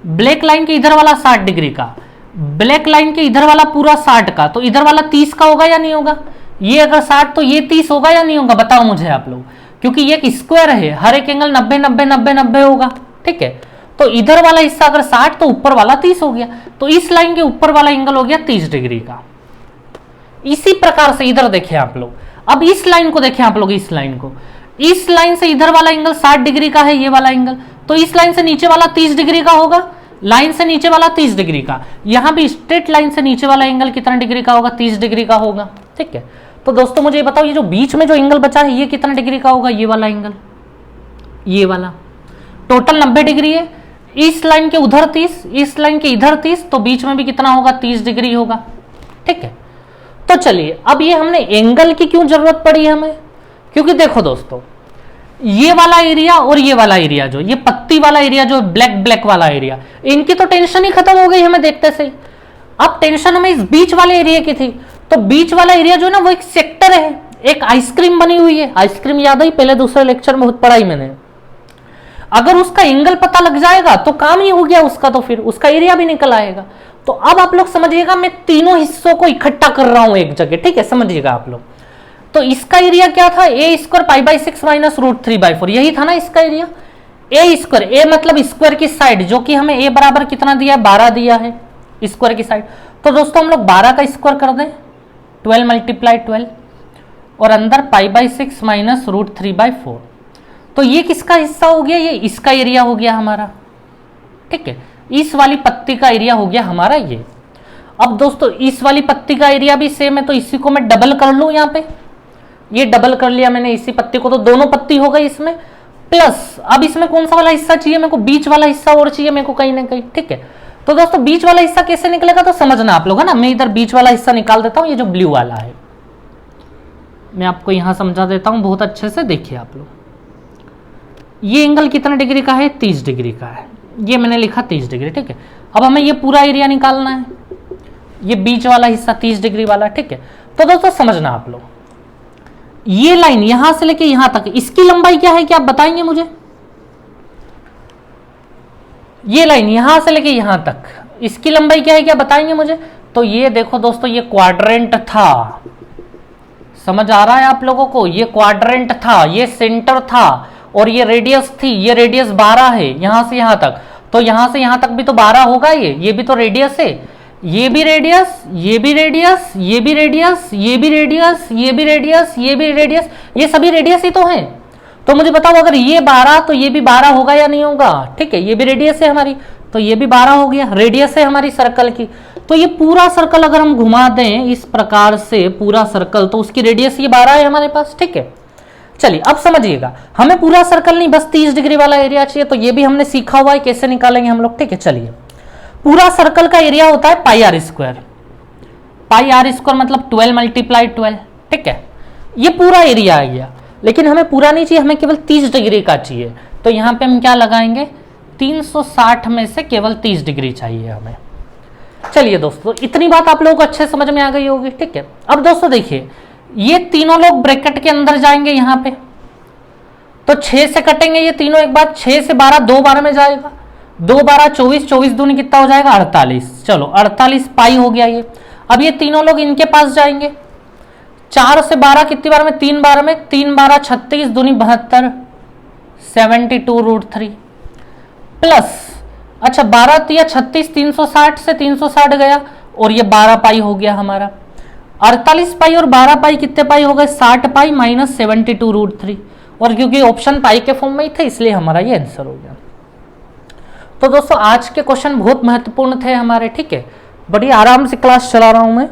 ब्लैक लाइन के इधर वाला 60 डिग्री का, ब्लैक लाइन के इधर वाला पूरा 60 का, तो इधर वाला 30 का होगा या नहीं होगा? ये अगर 60 तो ये 30 होगा या नहीं होगा, बताओ मुझे आप लोग, क्योंकि ये एक स्क्वायर है, हर एक एंगल 90 90 90 90 होगा, ठीक है। तो इधर वाला हिस्सा अगर 60 तो ऊपर वाला 30 हो गया, तो इस लाइन के ऊपर वाला एंगल हो गया 30 डिग्री का। इसी प्रकार से इधर देखें आप लोग, अब इस लाइन को देखें आप लोग, इस लाइन को, इस लाइन से इधर वाला एंगल 60 डिग्री का है, ये वाला एंगल, तो इस लाइन से नीचे वाला 30 डिग्री का होगा, लाइन से नीचे वाला 30 डिग्री का, यहां भी स्ट्रेट लाइन से नीचे वाला एंगल कितना डिग्री का होगा, 30 डिग्री का होगा, ठीक है। तो दोस्तों मुझे बताओ, ये जो बीच में जो एंगल बचा है, ये कितना डिग्री का होगा, ये वाला एंगल, ये वाला, टोटल 90 डिग्री है, इस लाइन के उधर 30, इस लाइन के इधर 30, तो बीच में भी कितना होगा, 30 डिग्री होगा, ठीक है। तो चलिए, अब ये हमने एंगल की क्यों जरूरत पड़ी है हमें, क्योंकि देखो दोस्तों, ये वाला एरिया और ये वाला एरिया, जो ये पत्ती वाला एरिया, जो ब्लैक ब्लैक वाला एरिया, इनकी तो टेंशन ही खत्म हो गई हमें देखते से। अब टेंशन हमें इस बीच वाले एरिया की थी, तो बीच वाला एरिया जो ना, वो एक सेक्टर है, एक आइसक्रीम बनी हुई है, आइसक्रीम याद है, पहले दूसरे लेक्चर में बहुत पढ़ाई मैंने। अगर उसका एंगल पता लग जाएगा तो काम ही हो गया उसका, तो फिर उसका एरिया भी निकल आएगा। तो अब आप लोग समझिएगा, मैं तीनों हिस्सों को इकट्ठा कर रहा हूं एक जगह, ठीक है, समझिएगा आप लोग। तो इसका एरिया क्या था, a² π/6 माइनस √3/4, यही था ना इसका एरिया, a², a मतलब स्क्वायर की साइड, जो कि हमें a बराबर कितना दिया है, 12 दिया है स्क्वायर की साइड। तो दोस्तों हम लोग 12 का स्क्वायर कर दें, 12 × 12, और अंदर π/6 माइनस √3/4, तो ये किसका हिस्सा हो गया, ये इसका एरिया हो गया हमारा, ठीक है, इस वाली पत्ती का एरिया हो गया हमारा ये। अब दोस्तों इस वाली पत्ती का एरिया भी सेम है, तो इसी को मैं डबल कर लूं, यहाँ पे ये डबल कर लिया मैंने इसी पत्ती को, तो दोनों पत्ती हो गई इसमें, प्लस अब इसमें कौन सा वाला हिस्सा चाहिए मेरे को, बीच वाला हिस्सा और चाहिए मेरे को कहीं ना कहीं, ठीक है। तो दोस्तों बीच वाला हिस्सा कैसे निकलेगा तो समझना आप लोग, है ना। मैं इधर बीच वाला हिस्सा निकाल देता हूं, ये जो ब्लू वाला है मैं आपको यहां समझा देता हूं बहुत अच्छे से। देखिए आप लोग, ये एंगल कितने डिग्री का है, 30 डिग्री का है। ये मैंने लिखा 30 डिग्री, ठीक है। अब हमें ये पूरा एरिया निकालना है, ये बीच वाला हिस्सा 30 डिग्री वाला, ठीक है। तो दोस्तों समझना आप लोग, ये लाइन यहां से लेके यहां तक, इसकी लंबाई क्या है, क्या आप बताएंगे मुझे? ये लाइन यहां से लेके यहां तक, इसकी लंबाई क्या है, क्या बताएंगे मुझे? तो ये देखो दोस्तों, ये क्वाड्रेंट था, समझ आ रहा है आप लोगों को? ये क्वाड्रेंट था, ये सेंटर था, और ये रेडियस थी, ये रेडियस 12 है यहां से यहां तक। तो यहां से यहां तक भी तो 12 होगा, ये भी तो रेडियस है। ये भी रेडियस, ये भी रेडियस, ये भी रेडियस, ये भी रेडियस, ये भी रेडियस, ये भी रेडियस, ये सभी रेडियस ही तो हैं। तो मुझे बताओ, अगर ये 12 तो ये भी 12 होगा या नहीं होगा? ठीक है, ये भी रेडियस है हमारी, तो ये भी 12 हो गया, रेडियस है हमारी सर्कल की। तो ये पूरा सर्कल अगर हम घुमा दें इस प्रकार से पूरा सर्कल, तो उसकी रेडियस ये 12 है हमारे पास, ठीक है। चलिए अब समझिएगा, हमें पूरा सर्कल नहीं, बस 30 डिग्री वाला एरिया चाहिए। तो ये भी हमने सीखा हुआ है कैसे निकालेंगे हम लोग, ठीक है। चलिए, पूरा सर्कल का एरिया होता है pi R square. Pi R square मतलब 12 × 12, ठीक है। ये पूरा एरिया आ गया, लेकिन हमें पूरा नहीं चाहिए, हमें केवल 30 डिग्री का चाहिए। तो यहां पे हम क्या लगाएंगे, 360 में से केवल 30 डिग्री चाहिए हमें। चलिए दोस्तों, इतनी बात आप लोगों को अच्छे समझ में आ गई होगी, ठीक है। अब दोस्तों देखिए, ये तीनों लोग ब्रैकेट के अंदर जाएंगे यहां पे, तो 6 से कटेंगे ये तीनों एक बार, 6 से 12 2 12 में जाएगा, 2 12 24, 24 दूनी कितना हो जाएगा, 48। चलो 48 पाई हो गया ये। अब ये तीनों लोग इनके पास जाएंगे, 4 से 12 कितनी बार में, 3 बार में, 3 12 36 दूनी 72, 72√3 प्लस, अच्छा 12 तिया 36, 360 से 360 गया, और ये 12 पाई हो गया हमारा। 48 पाई और 12 पाई कितने पाई हो गए, 60 पाई माइनस 72√3। और क्योंकि ऑप्शन पाई के फॉर्म में ही थे, इसलिए हमारा ये आंसर हो गया। तो दोस्तों आज के क्वेश्चन बहुत महत्वपूर्ण थे हमारे, ठीक है। बड़ी आराम से क्लास चला रहा हूं मैं,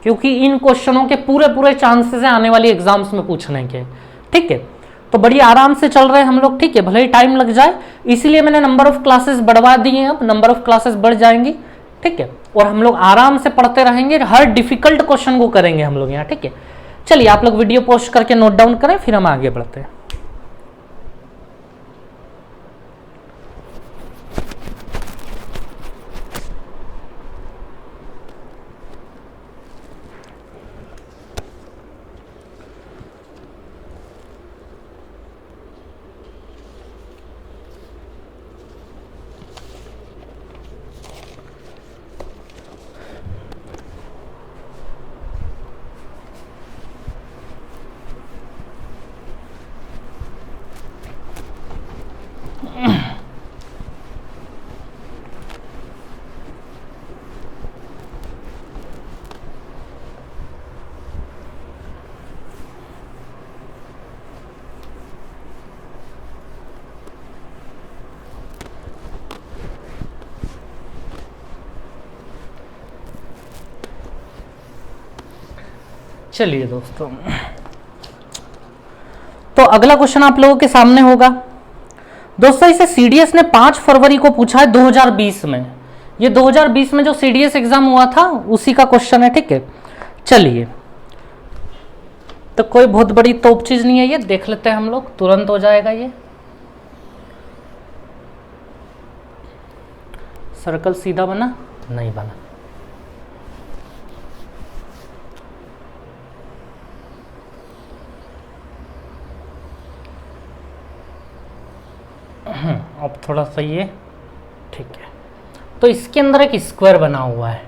क्योंकि इन क्वेश्चनों के पूरे चांसेस हैं आने वाली एग्जाम्स में पूछने के, ठीक है। तो बड़ी आराम से चल रहे हैं हम लोग, ठीक है। भले ही टाइम लग जाए, इसीलिए मैंने नंबर ऑफ क्लासेस बढ़वा दिए हैं, अब नंबर ऑफ क्लासेस बढ़ जाएंगी, ठीक है। और हम लोग आराम से पढ़ते रहेंगे, हर डिफिकल्ट क्वेश्चन को करेंगे हम लोग यहाँ, ठीक है। चलिए आप लोग वीडियो पोस्ट करके नोट डाउन करें, फिर हम आगे बढ़ते हैं। चलिए दोस्तों, तो अगला क्वेश्चन आप लोगों के सामने होगा। दोस्तों इसे सीडीएस ने 5 फरवरी को पूछा है 2020 में। ये 2020 में जो सीडीएस एग्जाम हुआ था उसी का क्वेश्चन है, ठीक है। चलिए, तो कोई बहुत बड़ी तोप चीज नहीं है, ये देख लेते हैं हम लोग, तुरंत हो जाएगा ये। सर्कल सीधा बना, नहीं बना। अब थोड़ा सा ये, ठीक है। तो इसके अंदर एक स्क्वायर बना हुआ है,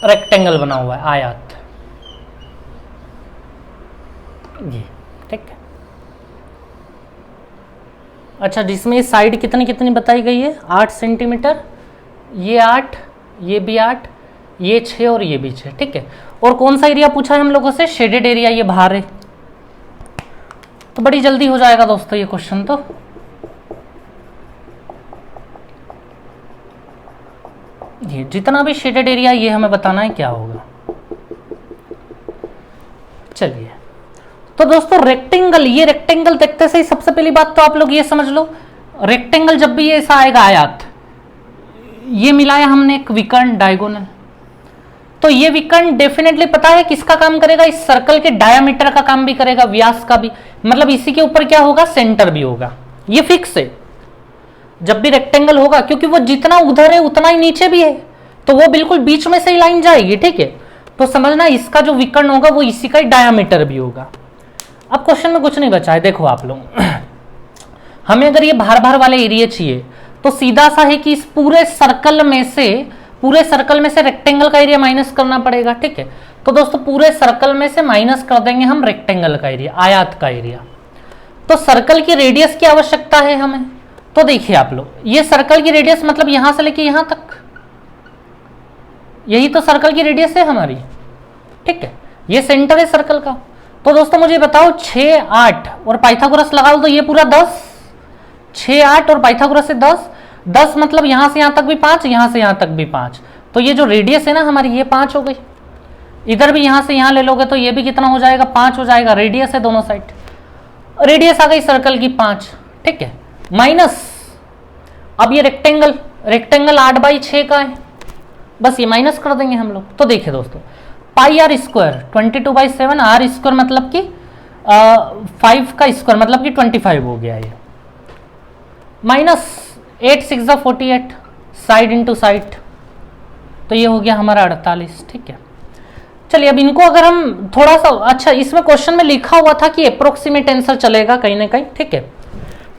रेक्टेंगल बना हुआ है, आयत, ये, ठीक है। अच्छा, जिसमें ये साइड कितनी कितनी बताई गई है, 8 सेंटीमीटर, ये 8, ये भी 8, ये 6 और ये भी 6, ठीक है। और कौन सा एरिया पूछा है हम लोगों से, शेडेड एरिया, ये बाहर है। तो बड़ी जल्दी हो जाएगा दोस्तों ये क्वेश्चन। तो ये जितना भी शेडेड एरिया, ये हमें बताना है क्या होगा। चलिए, तो दोस्तों रेक्टेंगल, ये रेक्टेंगल देखते से ही सबसे पहली बात तो आप लोग ये समझ लो, रेक्टेंगल जब भी ऐसा आएगा आयत, ये मिलाया हमने एक विकर्ण डायगोनल, तो ये विकर्ण डेफिनेटली पता है किसका काम करेगा, इस सर्कल के डायामीटर का काम भी करेगा, व्यास का भी, मतलब इसी के ऊपर क्या होगा, सेंटर भी होगा, ये फिक्स है जब भी रेक्टेंगल होगा, क्योंकि वो जितना उधर है उतना ही नीचे भी है, तो वो बिल्कुल बीच में से ही लाइन जाएगी, ठीक है। तो समझना इसका जो विकर्ण होगा वो इसी का ही डायामीटर भी होगा। अब क्वेश्चन में कुछ नहीं बचा है, देखो आप लोग हमें अगर ये बाहर बाहर वाले एरिया चाहिए तो सीधा सा है कि इस पूरे सर्कल में से रेक्टेंगल का एरिया माइनस करना पड़ेगा, ठीक है। तो दोस्तों पूरे सर्कल में से माइनस कर देंगे हम रेक्टेंगल का एरिया, आयत का एरिया। तो सर्कल की रेडियस की आवश्यकता है हमें, तो देखिए आप लोग, ये सर्कल की रेडियस मतलब यहां से लेके यहां तक, यही तो सर्कल की रेडियस है हमारी, ठीक है, ये सेंटर है सर्कल का। तो दोस्तों मुझे बताओ 6, 8 और पाइथागोरस लगाओ तो ये पूरा 10, 6, 8 और पाइथागोरस से 10 मतलब यहां से यहां तक भी 5, यहां से यहां तक भी 5, तो ये जो रेडियस है ना हमारी ये 5 हो गई। इधर भी यहां से यहां ले लोगे तो ये भी कितना हो जाएगा, 5 हो जाएगा, रेडियस है दोनों साइड, रेडियस आ गई सर्कल की 5, ठीक है, माइनस अब ये रेक्टेंगल 8/6 का है, बस ये माइनस कर देंगे हम लोग। तो देखिए दोस्तों पाई आर स्क्वायर 22/7, आर स्क्वायर मतलब कि 5 का स्क्वायर मतलब कि 25 हो गया ये, माइनस 8 6 48, साइड इंटू साइड, तो ये हो गया हमारा 48, ठीक है। चलिए अब इनको अगर हम थोड़ा सा, अच्छा इसमें क्वेश्चन में लिखा हुआ था कि अप्रोक्सीमेट आंसर चलेगा कहीं ना कहीं, ठीक है।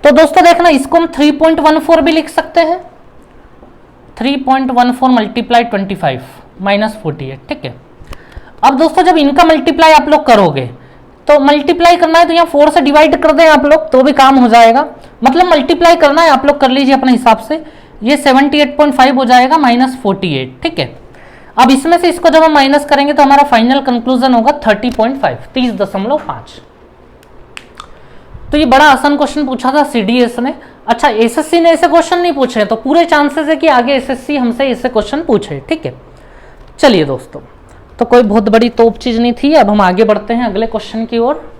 तो दोस्तों देखना इसको हम 3.14 भी लिख सकते हैं, 3.14 मल्टीप्लाई 25 माइनस 48, ठीक है। अब दोस्तों जब इनका मल्टीप्लाई आप लोग करोगे तो मल्टीप्लाई करना है तो यहाँ 4 से डिवाइड कर दें आप लोग तो भी काम हो जाएगा, मतलब मल्टीप्लाई करना है आप लोग कर लीजिए अपने हिसाब से, ये 78.5 हो जाएगा माइनस 48, ठीक है। अब इसमें से इसको जब हम माइनस करेंगे तो हमारा फाइनल कंक्लूजन होगा 30.5, 30.5। तो ये बड़ा आसान क्वेश्चन पूछा था सीडीएस ने। अच्छा एसएससी ने ऐसे क्वेश्चन नहीं पूछे, तो पूरे चांसेस है कि आगे एसएससी हमसे ऐसे क्वेश्चन पूछे, ठीक है। चलिए दोस्तों, तो कोई बहुत बड़ी तोप चीज नहीं थी। अब हम आगे बढ़ते हैं अगले क्वेश्चन की ओर।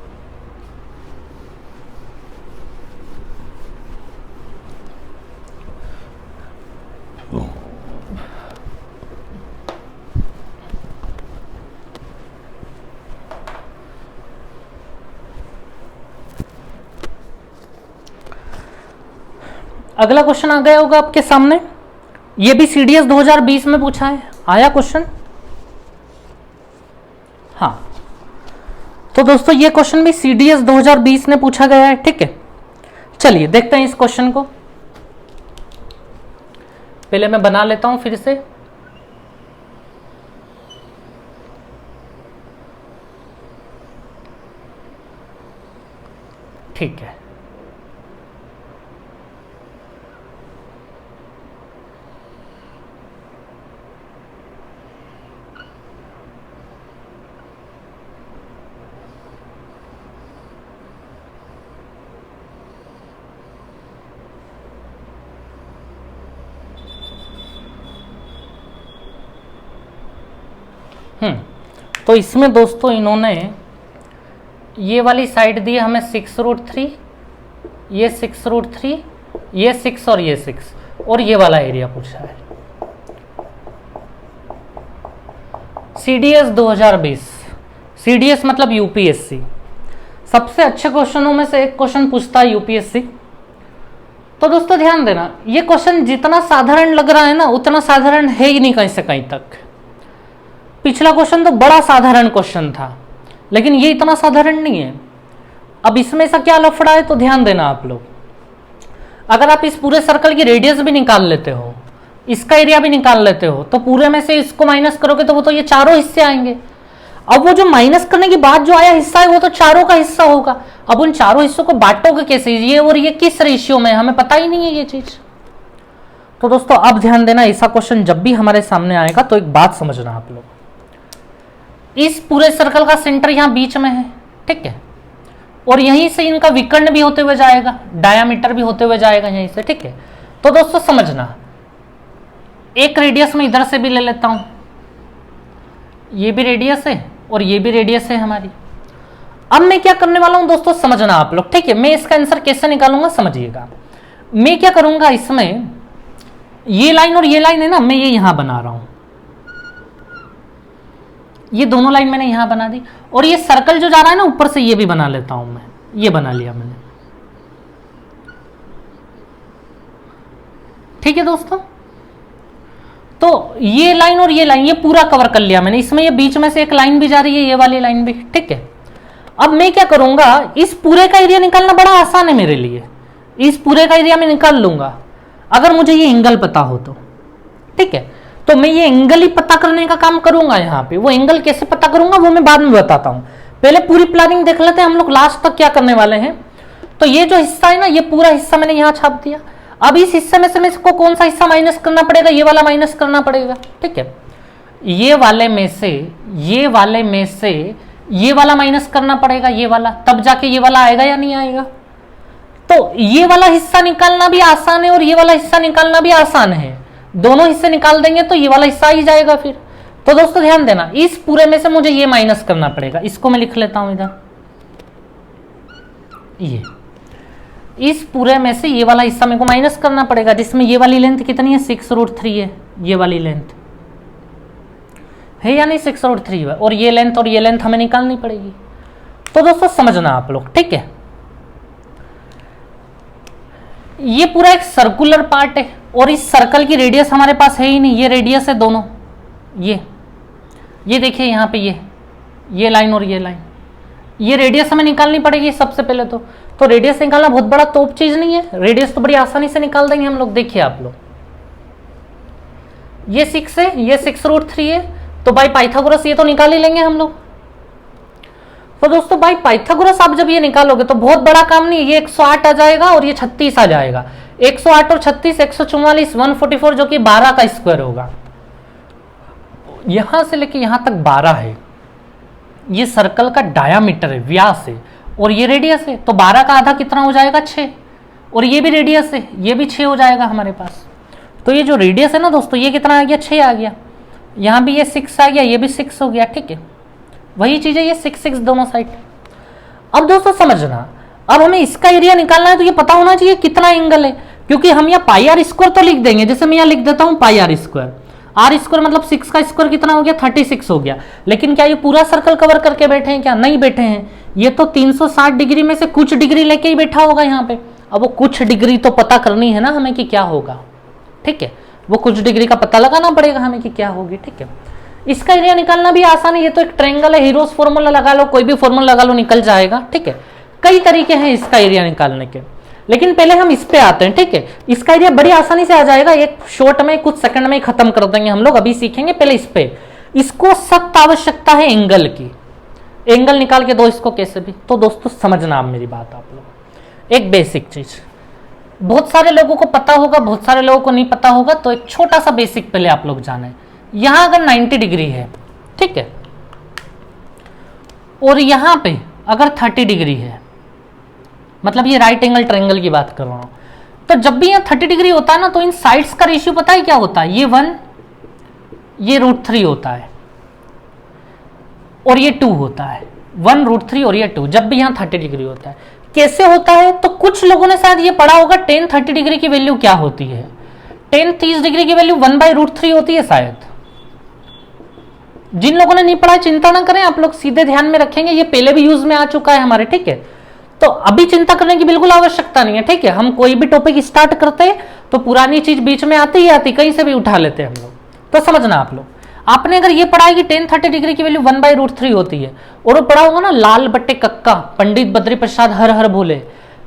अगला क्वेश्चन आ गया होगा आपके सामने, ये भी सीडीएस 2020 में पूछा है, आया क्वेश्चन। हाँ तो दोस्तों ये क्वेश्चन भी सीडीएस 2020 ने पूछा गया है, ठीक है। चलिए देखते हैं इस क्वेश्चन को, पहले मैं बना लेता हूं फिर से। ठीक है, तो इसमें दोस्तों इन्होंने ये वाली साइड दी हमें 6√3, ये 6√3, ये 6 और ये 6, और ये वाला एरिया पूछा है। सीडीएस 2020, सीडीएस मतलब यूपीएससी, सबसे अच्छे क्वेश्चनों में से एक क्वेश्चन पूछता है यूपीएससी। तो दोस्तों ध्यान देना, ये क्वेश्चन जितना साधारण लग रहा है ना उतना साधारण है ही नहीं कहीं से कहीं तक। पिछला क्वेश्चन तो बड़ा साधारण क्वेश्चन था, लेकिन ये इतना साधारण नहीं है। अब इसमें ऐसा क्या लफड़ा है तो ध्यान देना आप लोग। अगर आप इस पूरे सर्कल की रेडियस भी निकाल लेते हो, इसका एरिया भी निकाल लेते हो, तो पूरे में से इसको माइनस करोगे तो वो तो ये चारों हिस्से आएंगे। अब वो जो माइनस करने के बाद जो आया हिस्सा है वो तो चारों का हिस्सा होगा। अब उन चारों हिस्सों को बांटोगे कैसे, ये और ये किस रेशियो में, हमें पता ही नहीं है ये चीज। तो दोस्तों अब ध्यान देना, ऐसा क्वेश्चन जब भी हमारे सामने आएगा तो एक बात समझना आप लोग, इस पूरे सर्कल का सेंटर यहां बीच में है, ठीक है, और यहीं से इनका विकर्ण भी होते हुए जाएगा, डायामीटर भी होते हुए जाएगा यहीं से, ठीक है। तो दोस्तों समझना, एक रेडियस में इधर से भी ले लेता हूं, ये भी रेडियस है और ये भी रेडियस है हमारी। अब मैं क्या करने वाला हूं दोस्तों, समझना आप लोग, ठीक है। मैं इसका आंसर कैसे निकालूंगा समझिएगा। मैं क्या करूंगा इसमें, ये लाइन और ये लाइन है ना, मैं ये यहां बना रहा हूं, ये दोनों लाइन मैंने यहां बना दी, और ये सर्कल जो जा रहा है ना ऊपर से ये भी बना लेता हूं मैं, ये बना लिया मैंने। ठीक है दोस्तों, तो ये लाइन और ये लाइन ये पूरा कवर कर लिया मैंने, इसमें ये बीच में से एक लाइन भी जा रही है, ये वाली लाइन भी। ठीक है, अब मैं क्या करूंगा, इस पूरे का एरिया निकालना बड़ा आसान है मेरे लिए, इस पूरे का एरिया मैं निकाल लूंगा अगर मुझे ये एंगल पता हो तो। ठीक है, तो मैं ये एंगल ही पता करने का काम करूंगा यहाँ पे। वो एंगल कैसे पता करूंगा वो मैं बाद में बताता हूं, पहले पूरी प्लानिंग देख लेते हैं हम लोग लास्ट तक क्या करने वाले हैं। तो ये जो हिस्सा है ना, ये पूरा हिस्सा मैंने यहाँ छाप दिया। अब इस हिस्से में से मेरे को कौन सा हिस्सा माइनस करना पड़ेगा, ये वाला माइनस करना पड़ेगा। ठीक है, ये वाले में से ये वाला माइनस करना पड़ेगा, ये वाला, तब जाके ये वाला आएगा या नहीं आएगा। तो ये वाला हिस्सा निकालना भी आसान है और ये वाला हिस्सा निकालना भी आसान है, दोनों हिस्से निकाल देंगे तो ये वाला हिस्सा ही जाएगा फिर। तो दोस्तों ध्यान देना, इस पूरे में से मुझे ये माइनस करना पड़ेगा, इसको मैं लिख लेता हूं इधर, ये इस पूरे में से ये वाला हिस्सा मेरे को माइनस करना पड़ेगा, जिसमें ये वाली लेंथ कितनी है, 6√3 है, ये वाली लेंथ है या नहीं, 6√3 है, और ये लेंथ हमें निकालनी पड़ेगी। तो दोस्तों समझना आप लोग, ठीक है, ये पूरा एक सर्कुलर पार्ट है और इस सर्कल की रेडियस हमारे पास है ही नहीं, ये रेडियस है दोनों, ये देखिए यहाँ पे ये लाइन और ये लाइन, ये रेडियस हमें निकालनी पड़ेगी सबसे पहले। तो रेडियस निकालना बहुत बड़ा तोप चीज नहीं है, रेडियस तो बड़ी आसानी से निकाल देंगे हम लोग। देखिए आप लोग, ये 6 है, ये 6√3 है, तो बाय पाइथागोरस ये तो निकाल ही लेंगे हम लोग। तो दोस्तों बाय पाइथागोरस आप जब ये निकालोगे तो बहुत बड़ा काम नहीं है, ये 108 आ जाएगा और ये 36 आ जाएगा। 108 और 36 144 144 जो कि 12 का स्क्वायर होगा। यहां से लेके यहां तक 12 है, ये सर्कल का डायामीटर है, व्यास है, और ये रेडियस है। तो 12 का आधा कितना हो जाएगा, 6, और ये भी रेडियस है, ये भी 6 हो जाएगा हमारे पास। तो ये जो रेडियस है ना दोस्तों, ये कितना आ गया, 6 आ गया। यहाँ भी ये 6 आ गया, ये भी 6 हो गया। ठीक है, वही चीज है, ये 6 दोनों साइड। अब दोस्तों समझना, अब हमें इसका एरिया निकालना है तो ये पता होना चाहिए कितना एंगल है, क्योंकि हम यहाँ पाई आर स्क्वायर तो लिख देंगे, जैसे मैं यहाँ लिख देता हूँ पाई आर स्क्वायर। आर स्क्वायर मतलब 6 का स्क्वायर कितना हो गया, 36 हो गया। लेकिन क्या ये पूरा सर्कल कवर करके बैठे हैं, क्या नहीं बैठे हैं, ये तो 360 डिग्री में से कुछ डिग्री लेके ही बैठा होगा यहाँ पे। अब वो कुछ डिग्री तो पता करनी है ना हमें कि क्या होगा। ठीक है, वो कुछ डिग्री का पता लगाना पड़ेगा हमें कि क्या होगी। ठीक है, इसका एरिया निकालना भी आसान है, ये तो एक ट्रायंगल है, हीरोज फॉर्मूला लगा लो, कोई भी फॉर्मूला लगा लो, निकल जाएगा। ठीक है, कई तरीके हैं इसका एरिया निकालने के, लेकिन पहले हम इस पे आते हैं। ठीक है, इसका एरिया बड़ी आसानी से आ जाएगा, एक शॉर्ट में कुछ सेकंड में खत्म कर देंगे हम लोग। अभी सीखेंगे पहले इस पे। इसको सख्त आवश्यकता है एंगल की, एंगल निकाल के दो इसको कैसे भी। तो दोस्तों समझना आप मेरी बात, आप लोग एक बेसिक चीज, बहुत सारे लोगों को पता होगा, बहुत सारे लोगों को नहीं पता होगा, तो एक छोटा सा बेसिक पहले आप लोग जाने। यहां अगर 90 डिग्री है, ठीक है, और यहां पे अगर 30 डिग्री है, मतलब ये राइट एंगल ट्रायंगल की बात कर रहा हूं, तो जब भी यहाँ 30 डिग्री होता है ना, तो इन साइड्स का रेशियो पता है क्या होता है, ये 1, ये √3 होता है, और ये 2 होता है। 1 √3 और ये 2, जब भी यहाँ 30 डिग्री होता है। कैसे होता है, तो कुछ लोगों ने शायद ये पढ़ा होगा, tan 30 डिग्री की वैल्यू क्या होती है। tan 30 डिग्री की वैल्यू 1/√3 होती है शायद। जिन लोगों ने नहीं पढ़ा चिंता ना करें, आप लोग सीधे ध्यान में रखेंगे, ये पहले भी यूज में आ चुका है हमारे। ठीक है, तो अभी चिंता करने की बिल्कुल आवश्यकता नहीं है। ठीक है, हम कोई भी टॉपिक स्टार्ट करते हैं तो पुरानी चीज बीच में आती ही आती, कहीं से भी उठा लेते हैं हम लोग। तो समझना आप लोग, आपने अगर ये पढ़ा है कि tan 30 डिग्री की वैल्यू 1/√3 होती है, और वो पढ़ा होगा ना लाल बट्टे कक्का, पंडित बद्री प्रसाद हर हर भोले,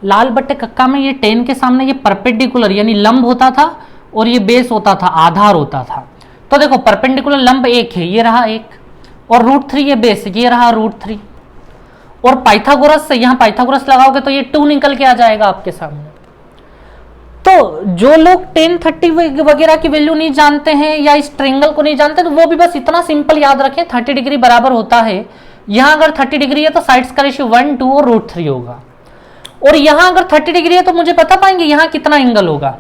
लाल बट्टे कक्का में ये tan के सामने ये परपेंडिकुलर यानी लंब होता था, और ये बेस होता था, आधार होता था। तो देखो परपेंडिकुलर लंब 1 है, ये रहा 1, और √3 ये बेस, ये रहा √3, और पाइथागोरस से यहाँ पाइथागोरस लगाओगे तो ये 2 निकल के आ जाएगा आपके सामने। तो जो लोग tan 30 वगैरह की वैल्यू नहीं जानते हैं या इस ट्रायंगल को नहीं जानते, तो वो भी बस इतना सिंपल याद रखें, 30 डिग्री बराबर होता है, यहां अगर 30 डिग्री है तो साइड्स का रेशियो 1, 2 और √3 होगा। और यहां अगर 30 डिग्री है तो मुझे पता पाएंगे यहां कितना एंगल होगा,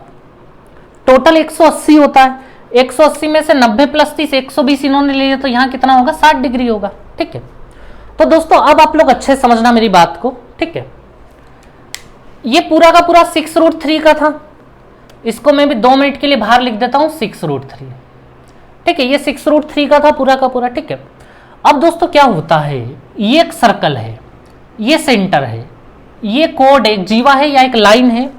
टोटल 180 होता है, 180 में से 90 + 30 120 इन्होंने लिए, तो यहाँ कितना होगा, 60 डिग्री होगा। ठीक है, तो दोस्तों अब आप लोग अच्छे समझना मेरी बात को। ठीक है, ये पूरा का पूरा 6√3 का था, इसको मैं भी 2 मिनट के लिए बाहर लिख देता हूं 6√3। ठीक है, ये 6√3 का था पूरा का पूरा। ठीक है, अब दोस्तों क्या होता है, ये एक सर्कल है, ये सेंटर है, ये कोड एक जीवा है या एक लाइन है।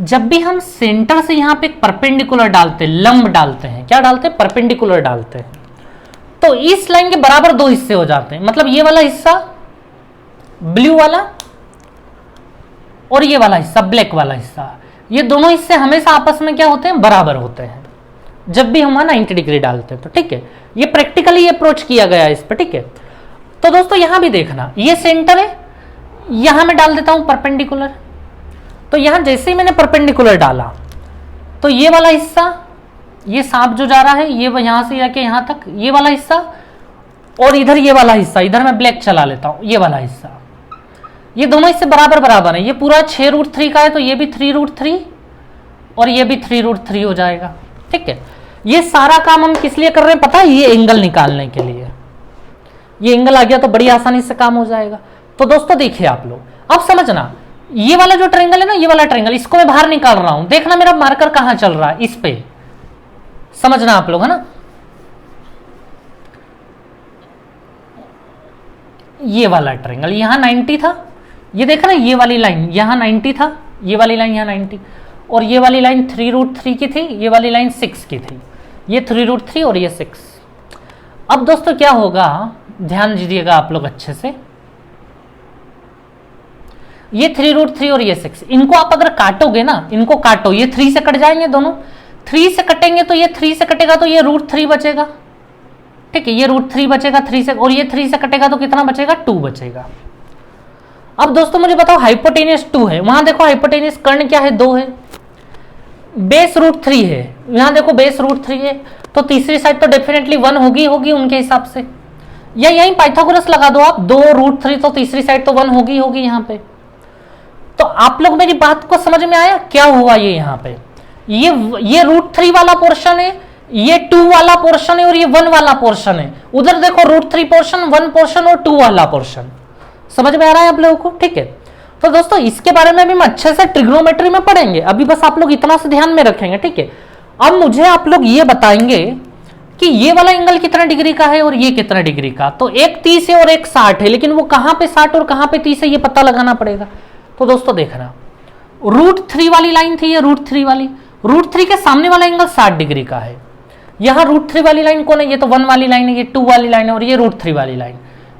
जब भी हम सेंटर से यहां पे एक परपेंडिकुलर डालते हैं, लंब डालते हैं, क्या डालते हैं, परपेंडिकुलर डालते हैं, तो इस लाइन के बराबर 2 हिस्से हो जाते हैं। मतलब ये वाला हिस्सा ब्लू वाला और ये वाला हिस्सा ब्लैक वाला हिस्सा, ये दोनों हिस्से हमेशा आपस में क्या होते हैं, बराबर होते हैं जब भी हम 90 डिग्री डालते हैं। तो ठीक है, ये प्रैक्टिकली अप्रोच किया गया है इस पर। ठीक है, तो दोस्तों यहां भी देखना, ये सेंटर है, यहां मैं डाल देता हूं परपेंडिकुलर। तो यहां जैसे ही मैंने परपेंडिकुलर डाला तो ये वाला हिस्सा, ये सांप जो जा रहा है, ये यहां से जाके यहां तक ये वाला हिस्सा, और इधर ये वाला हिस्सा, इधर मैं ब्लैक चला लेता हूं, ये वाला हिस्सा, ये दोनों इससे बराबर बराबर है। ये पूरा 6√3 का है तो ये भी 3√3 और ये भी 3√3 हो जाएगा। ठीक है, ये सारा काम हम किस लिए कर रहे हैं पता है, ये एंगल निकालने के लिए। ये एंगल आ गया तो बड़ी आसानी से काम हो जाएगा। तो दोस्तों देखिए आप लोग, अब समझना, ये वाला जो ट्रायंगल है ना, ये वाला ट्रायंगल, इसको मैं बाहर निकाल रहा हूं, देखना मेरा मार्कर कहां चल रहा है, इस पे समझना आप लोग, है ना। ये वाला ट्रायंगल यहां 90 था, ये देखा ना, ये वाली लाइन यहां 90 था, ये वाली लाइन यहां 90, और ये वाली लाइन 3√3 की थी, ये वाली लाइन 6 की थी, ये 3√3 और ये 6। अब दोस्तों क्या होगा, ध्यान दीजिएगा आप लोग अच्छे से, ये 3√3 और ये 6, इनको आप अगर काटोगे ना, इनको काटो, ये 3 से कट जाएंगे दोनों, 3 से कटेंगे तो ये 3 से कटेगा तो ये √3 बचेगा। ठीक है, ये √3 बचेगा 3 से, और ये 3 से कटेगा तो कितना बचेगा, 2 बचेगा। अब दोस्तों मुझे बताओ, हाइपोटेनियस 2 है, वहां देखो हाइपोटेनियस कर्ण क्या है, 2 है, बेस √3 है, यहां देखो बेस √3 है, तो तीसरी साइड तो डेफिनेटली 1 होगी उनके हिसाब से, या यहीं पाइथागोरस लगा दो आप, 2√3 तो तीसरी साइड तो 1 होगी यहां पे। तो आप लोग मेरी बात को समझ में आया क्या हुआ, ये यहां पे ये √3 वाला पोर्शन है, ये 2 वाला पोर्शन है और ये 1 वाला पोर्शन है। उधर देखो √3 पोर्शन, 1 पोर्शन और 2 वाला पोर्शन। समझ में आ रहा है आप लोगों को? ठीक है, तो दोस्तों इसके बारे में भी हम अच्छे से ट्रिग्नोमेट्री में पढ़ेंगे, अभी बस आप लोग इतना से ध्यान में रखेंगे। ठीक है, अब मुझे आप लोग ये बताएंगे कि ये वाला एंगल कितना डिग्री का है और ये कितना डिग्री का। तो एक 30 है और एक 60 है, लेकिन वो कहां पे 60 और कहां पे 30 है ये पता लगाना पड़ेगा। तो दोस्तों देखना, √3 वाली लाइन थी ये, √3 वाली, √3 के सामने वाला एंगल 60 डिग्री का है। यहां √3 वाली लाइन कौन है, ये तो 1 वाली लाइन है, ये 2 वाली लाइन है, और ये √3 वाली लाइन,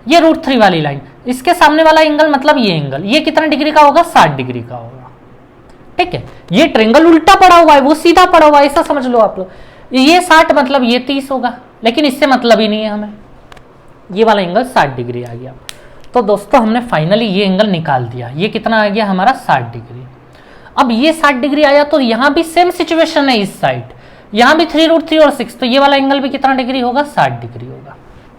ये √3 वाली लाइन, इसके सामने वाला एंगल मतलब ये एंगल, ये कितना डिग्री का होगा, 60 डिग्री का होगा। ठीक है, ये ट्रायंगल उल्टा पड़ा हुआ है, वो सीधा पड़ा हुआ है, ऐसा समझ लो आप लोग। ये 60 मतलब ये 30 होगा, लेकिन इससे मतलब ही नहीं है हमें, ये वाला एंगल 60 डिग्री आ गया। तो दोस्तों हमने फाइनली ये एंगल निकाल दिया, ये कितना आ गया हमारा, 60 डिग्री। अब ये 60 डिग्री आया तो यहां भी सेम सिचुएशन है, इस साइड यहां भी 3√3 और 6, तो ये वाला एंगल भी कितना डिग्री होगा, 60 डिग्री होगा।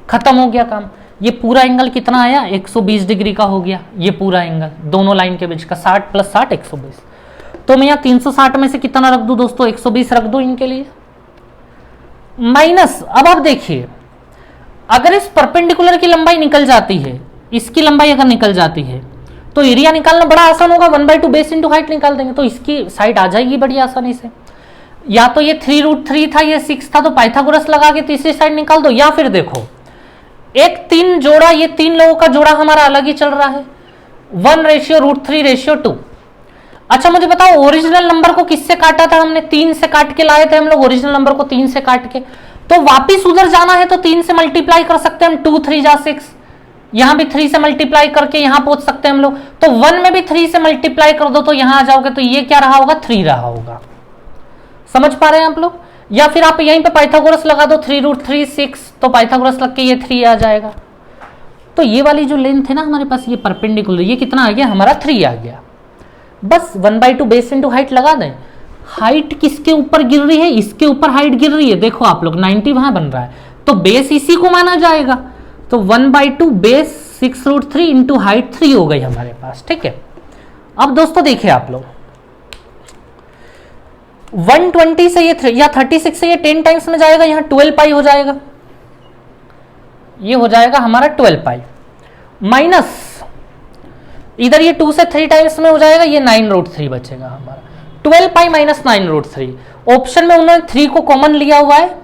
खत्म हो गया काम। ये पूरा एंगल कितना आया, 120 डिग्री का हो गया, ये पूरा एंगल दोनों लाइन के बीच का, 60 + 60 120। तो मैं यहाँ 360 में से कितना रख दूं दोस्तों, 120 रख दूं इनके लिए, माइनस। अब आप देखिए, अगर इस परपेंडिकुलर की लंबाई निकल जाती है, इसकी लंबाई अगर निकल जाती है तो एरिया निकालना बड़ा आसान होगा, 1/2 बेस इंटू हाइट निकाल देंगे तो इसकी साइड आ जाएगी बड़ी आसानी से। या तो ये 3√3 था, ये 6 था, तो पाइथागोरस लगा के तीसरी साइड निकाल दो, या फिर देखो एक 3 जोड़ा, ये 3 लोगों का जोड़ा हमारा अलग ही चल रहा है, 1:√3:2। अच्छा मुझे बताओ, ओरिजिनल नंबर को किससे काटा था हमने, 3 से काट के लाए थे हम लोग, ओरिजिनल नंबर को 3 से काट के। तो वापिस उधर जाना है तो 3 से मल्टीप्लाई कर सकते हैं हम, 2 3 जा 6, यहां भी 3 से मल्टीप्लाई करके यहां पहुंच सकते हैं हम लोग। तो 1 में भी 3 से मल्टीप्लाई कर दो तो यहां आ जाओगे, तो ये क्या रहा होगा, 3 रहा होगा। समझ पा रहे हैं आप लोग? या फिर आप यहीं पे पाइथागोरस लगा दो, 3√3 6, तो पाइथागोरस लग के ये 3 आ जाएगा। तो ये वाली जो लेंथ है ना हमारे पास, ये परपेंडिकुलर, ये कितना आ गया हमारा, 3 आ गया। बस 1/2 बेस इंटू हाइट लगा दें। हाइट किसके ऊपर गिर रही है, इसके ऊपर हाइट गिर रही है, देखो आप लोग 90 वहां बन रहा है, तो बेस इसी को माना जाएगा। तो 1/2 बेस 6√3 इंटू हाइट 3 हो गई हमारे पास। ठीक है, अब दोस्तों देखिए आप लोग, 120 से ये 3 या 36 से ये 10 टाइम्स में जाएगा, यहां 12 पाई हो जाएगा, ये हो जाएगा हमारा 12 पाई, माइनस इधर ये 2 से 3 टाइम्स में हो जाएगा, ये 9√3 बचेगा हमारा। 12 पाई माइनस 9√3। ऑप्शन में उन्होंने 3 को कॉमन लिया हुआ है,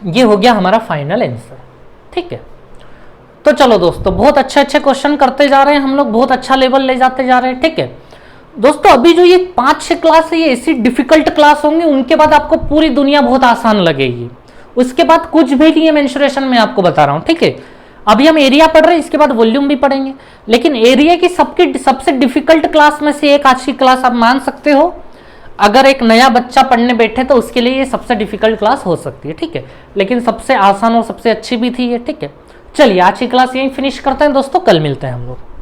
ये हो गया हमारा फाइनल आंसर। ठीक है, तो चलो दोस्तों बहुत अच्छे अच्छे क्वेश्चन करते जा रहे हैं हम लोग, बहुत अच्छा लेवल ले जाते जा रहे हैं। ठीक है दोस्तों, अभी जो ये 5-6 क्लास है ये ऐसी डिफिकल्ट क्लास होंगी, उनके बाद आपको पूरी दुनिया बहुत आसान लगेगी, उसके बाद कुछ भी नहीं है मेंसुरेशन में, आपको बता रहा हूं। ठीक है, अभी हम एरिया पढ़ रहे हैं, इसके बाद वॉल्यूम भी पढ़ेंगे, लेकिन एरिया की सबसे डिफिकल्ट क्लास में से एक आज की क्लास आप मान सकते हो। अगर एक नया बच्चा पढ़ने बैठे तो उसके लिए ये सबसे डिफिकल्ट क्लास हो सकती है। ठीक है, लेकिन सबसे आसान और सबसे अच्छी भी थी ये। ठीक है, चलिए आज की क्लास यहीं फिनिश करते हैं दोस्तों, कल मिलते हैं हम लोग।